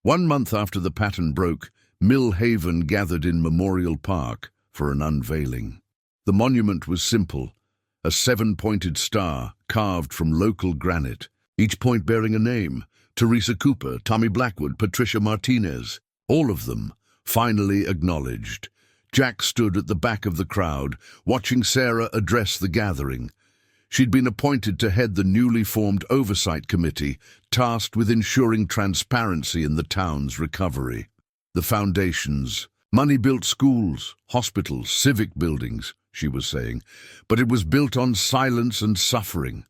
1 month after the pattern broke, Mill Haven gathered in Memorial Park for an unveiling. The monument was simple, a 7-pointed star carved from local granite, each point bearing a name: Teresa Cooper, Tommy Blackwood, Patricia Martinez, all of them finally acknowledged. Jack stood at the back of the crowd, watching Sarah address the gathering. She'd been appointed to head the newly formed oversight committee, tasked with ensuring transparency in the town's recovery. The foundations, money built schools, hospitals, civic buildings, she was saying, but it was built on silence and suffering.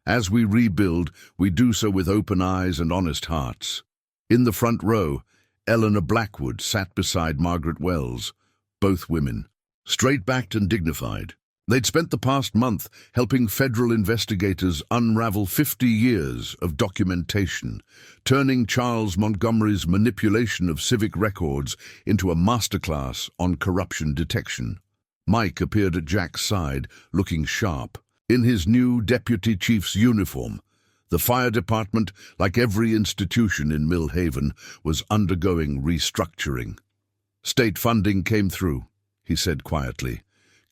As we rebuild, we do so with open eyes and honest hearts. In the front row, Eleanor Blackwood sat beside Margaret Wells, both women, straight-backed and dignified. They'd spent the past month helping federal investigators unravel 50 years of documentation, turning Charles Montgomery's manipulation of civic records into a masterclass on corruption detection. Mike appeared at Jack's side, looking sharp. In his new deputy chief's uniform, the fire department, like every institution in Mill Haven, was undergoing restructuring. "State funding came through," he said quietly.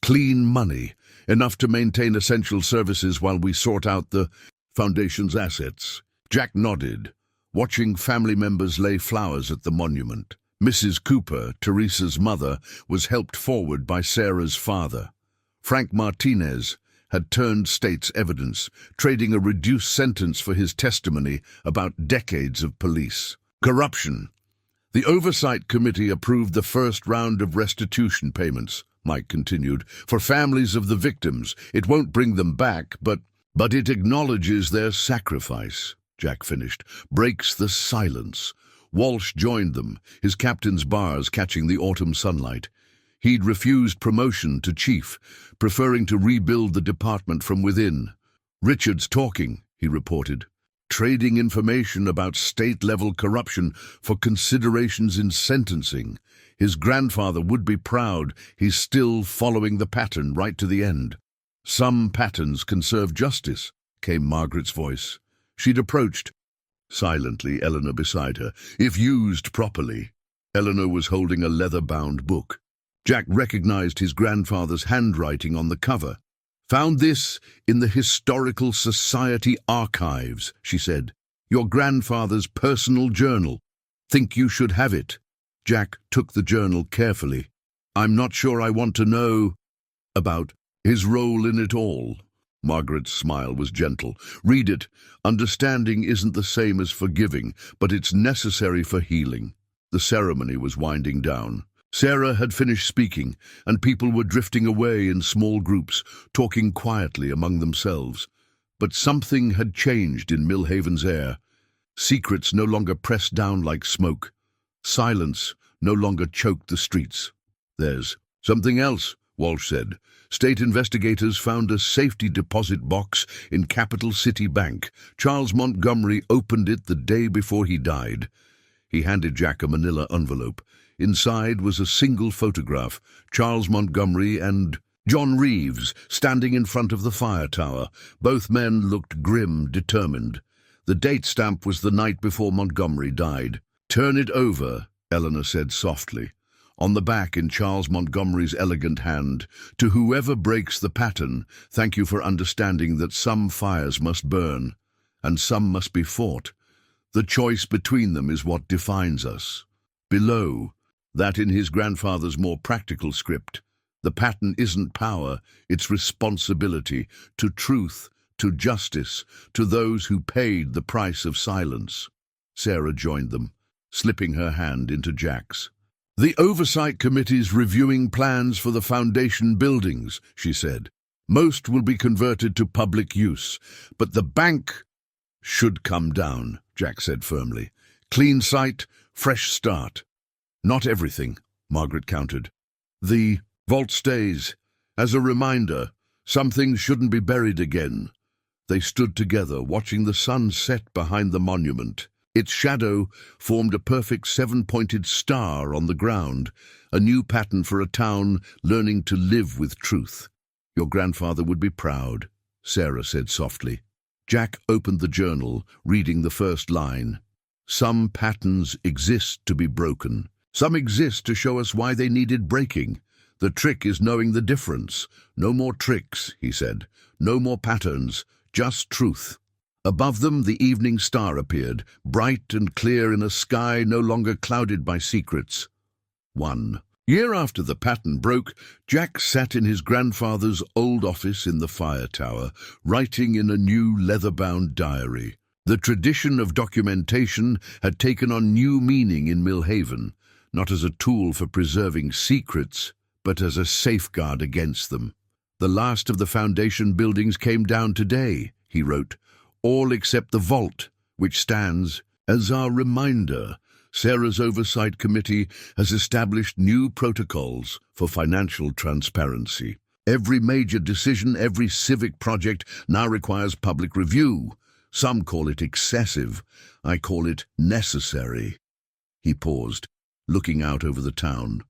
"Clean money, enough to maintain essential services while we sort out the foundation's assets." Jack nodded, watching family members lay flowers at the monument. Mrs. Cooper, Teresa's mother, was helped forward by Sarah's father. Frank Martinez had turned state's evidence, trading a reduced sentence for his testimony about decades of police corruption. The Oversight Committee approved the first round of restitution payments, Mike continued, for families of the victims. It won't bring them back, but it acknowledges their sacrifice, Jack finished, breaks the silence. Walsh joined them, his captain's bars catching the autumn sunlight. He'd refused promotion to chief, preferring to rebuild the department from within. "Richard's talking," he reported. trading information about state-level corruption for considerations in sentencing. His grandfather would be proud he's still following the pattern right to the end. Some patterns can serve justice, came Margaret's voice. She'd approached, silently, Eleanor beside her, if used properly. Eleanor was holding a leather-bound book. Jack recognized his grandfather's handwriting on the cover. "Found this in the Historical Society archives," she said. "Your grandfather's personal journal. Think you should have it." Jack took the journal carefully. "I'm not sure I want to know about his role in it all." Margaret's smile was gentle. "Read it. Understanding isn't the same as forgiving, but it's necessary for healing." The ceremony was winding down. Sarah had finished speaking, and people were drifting away in small groups, talking quietly among themselves. But something had changed in Millhaven's air. Secrets no longer pressed down like smoke. Silence no longer choked the streets. "There's something else," Walsh said. "State investigators found a safety deposit box in Capital City Bank. Charles Montgomery opened it the day before he died." He handed Jack a manila envelope. Inside was a single photograph, Charles Montgomery and John Reeves standing in front of the fire tower. Both men looked grim, determined. The date stamp was the night before Montgomery died. "Turn it over," Eleanor said softly. On the back, in Charles Montgomery's elegant hand, "To whoever breaks the pattern, thank you for understanding that some fires must burn, and some must be fought. The choice between them is what defines us." Below, that in his grandfather's more practical script, "The pattern isn't power, it's responsibility, to truth, to justice, to those who paid the price of silence." Sarah joined them, slipping her hand into Jack's. "The Oversight Committee's reviewing plans for the foundation buildings," she said. "Most will be converted to public use, but the bank should come down," Jack said firmly. "Clean site, fresh start." "Not everything," Margaret countered. "The vault stays. As a reminder, some things shouldn't be buried again." They stood together, watching the sun set behind the monument. Its shadow formed a perfect seven-pointed star on the ground, a new pattern for a town learning to live with truth. "Your grandfather would be proud," Sarah said softly. Jack opened the journal, reading the first line. "Some patterns exist to be broken. Some exist to show us why they needed breaking. The trick is knowing the difference. No more tricks," he said. "No more patterns, just truth." Above them, the evening star appeared, bright and clear in a sky no longer clouded by secrets. 1 year after the pattern broke, Jack sat in his grandfather's old office in the fire tower, writing in a new leather-bound diary. The tradition of documentation had taken on new meaning in Millhaven, not as a tool for preserving secrets, but as a safeguard against them. "The last of the foundation buildings came down today," he wrote, "all except the vault, which stands as our reminder. Sarah's Oversight Committee has established new protocols for financial transparency. Every major decision, every civic project now requires public review. Some call it excessive. I call it necessary." He paused, looking out over the town.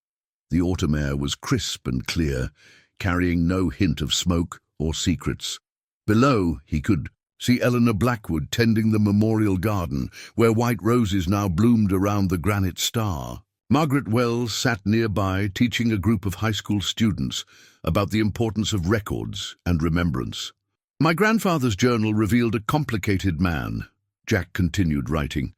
The autumn air was crisp and clear, carrying no hint of smoke or secrets. Below, he could see Eleanor Blackwood tending the memorial garden, where white roses now bloomed around the granite star. Margaret Wells sat nearby, teaching a group of high school students about the importance of records and remembrance. "My grandfather's journal revealed a complicated man," Jack continued writing.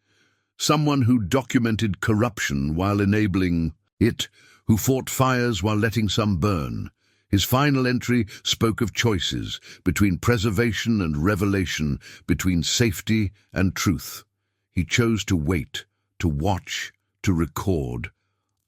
"Someone who documented corruption while enabling it, who fought fires while letting some burn. His final entry spoke of choices between preservation and revelation, between safety and truth. He chose to wait, to watch, to record.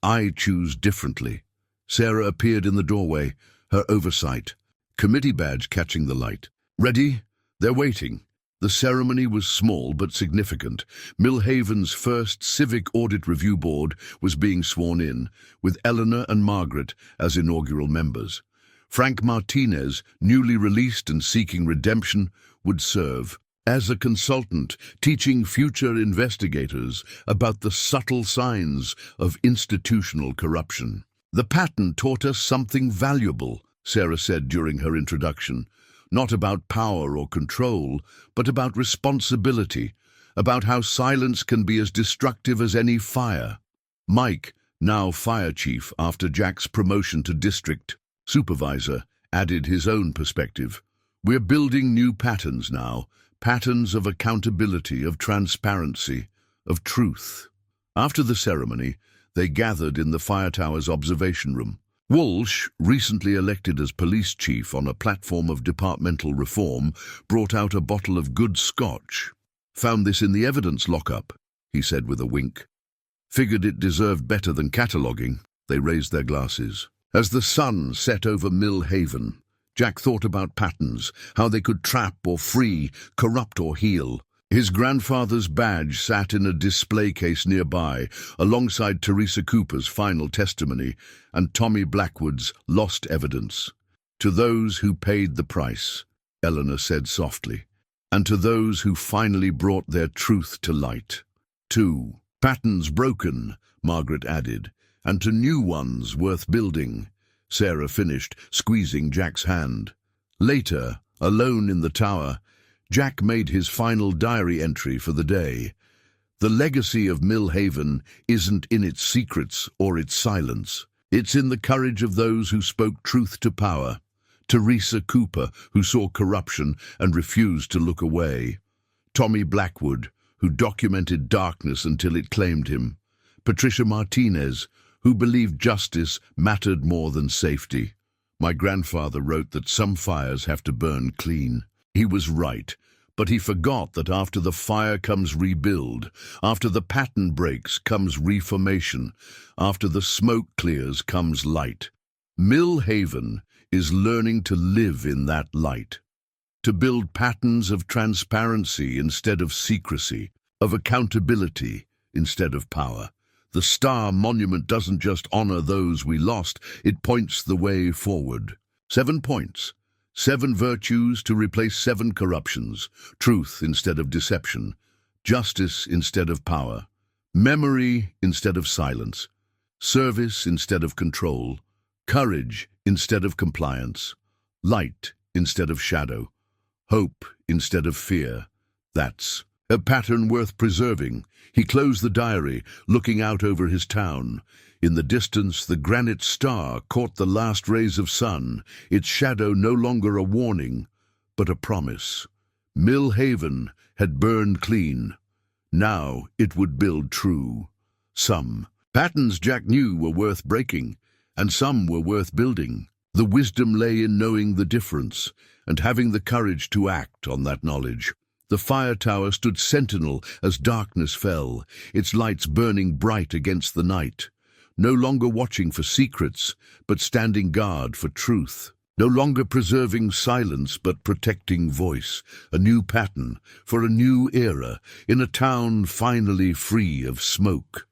I choose differently." Sarah appeared in the doorway, her oversight committee badge catching the light. "Ready? They're waiting." The ceremony was small but significant. Millhaven's first Civic Audit Review Board was being sworn in, with Eleanor and Margaret as inaugural members. Frank Martinez, newly released and seeking redemption, would serve. as a consultant, teaching future investigators about the subtle signs of institutional corruption. The pattern taught us something valuable, Sarah said during her introduction. Not about power or control, but about responsibility, about how silence can be as destructive as any fire. Mike, now fire chief after Jack's promotion to district supervisor, added his own perspective. We're building new patterns now, patterns of accountability, of transparency, of truth. After the ceremony, they gathered in the fire tower's observation room. Walsh, recently elected as police chief on a platform of departmental reform, brought out a bottle of good scotch. Found this in the evidence lockup, he said with a wink. Figured it deserved better than cataloguing. They raised their glasses. As the sun set over Mill Haven, Jack thought about patterns, how they could trap or free, corrupt or heal. His grandfather's badge sat in a display case nearby, alongside Teresa Cooper's final testimony and Tommy Blackwood's lost evidence. To those who paid the price, Eleanor said softly, and to those who finally brought their truth to light. 2. Patterns broken, Margaret added, and to new ones worth building. Sarah finished, squeezing Jack's hand. Later, alone in the tower, Jack made his final diary entry for the day. The legacy of Mill Haven isn't in its secrets or its silence. It's in the courage of those who spoke truth to power. Teresa Cooper, who saw corruption and refused to look away. Tommy Blackwood, who documented darkness until it claimed him. Patricia Martinez, who believed justice mattered more than safety. My grandfather wrote that some fires have to burn clean. He was right, but he forgot that after the fire comes rebuild, after the pattern breaks comes reformation, after the smoke clears comes light. Mill Haven is learning to live in that light, to build patterns of transparency instead of secrecy, of accountability instead of power. The Star Monument doesn't just honor those we lost, it points the way forward. 7 points. 7 virtues to replace 7 corruptions, truth instead of deception, justice instead of power, memory instead of silence, service instead of control, courage instead of compliance, light instead of shadow, hope instead of fear. That's a pattern worth preserving. He closed the diary, looking out over his town. In the distance, the granite star caught the last rays of sun, its shadow no longer a warning, but a promise. Mill Haven had burned clean. Now it would build true. Some patterns Jack knew were worth breaking, and some were worth building. The wisdom lay in knowing the difference, and having the courage to act on that knowledge. The fire tower stood sentinel as darkness fell, its lights burning bright against the night. No longer watching for secrets, but standing guard for truth. No longer preserving silence, but protecting voice. A new pattern for a new era, in a town finally free of smoke.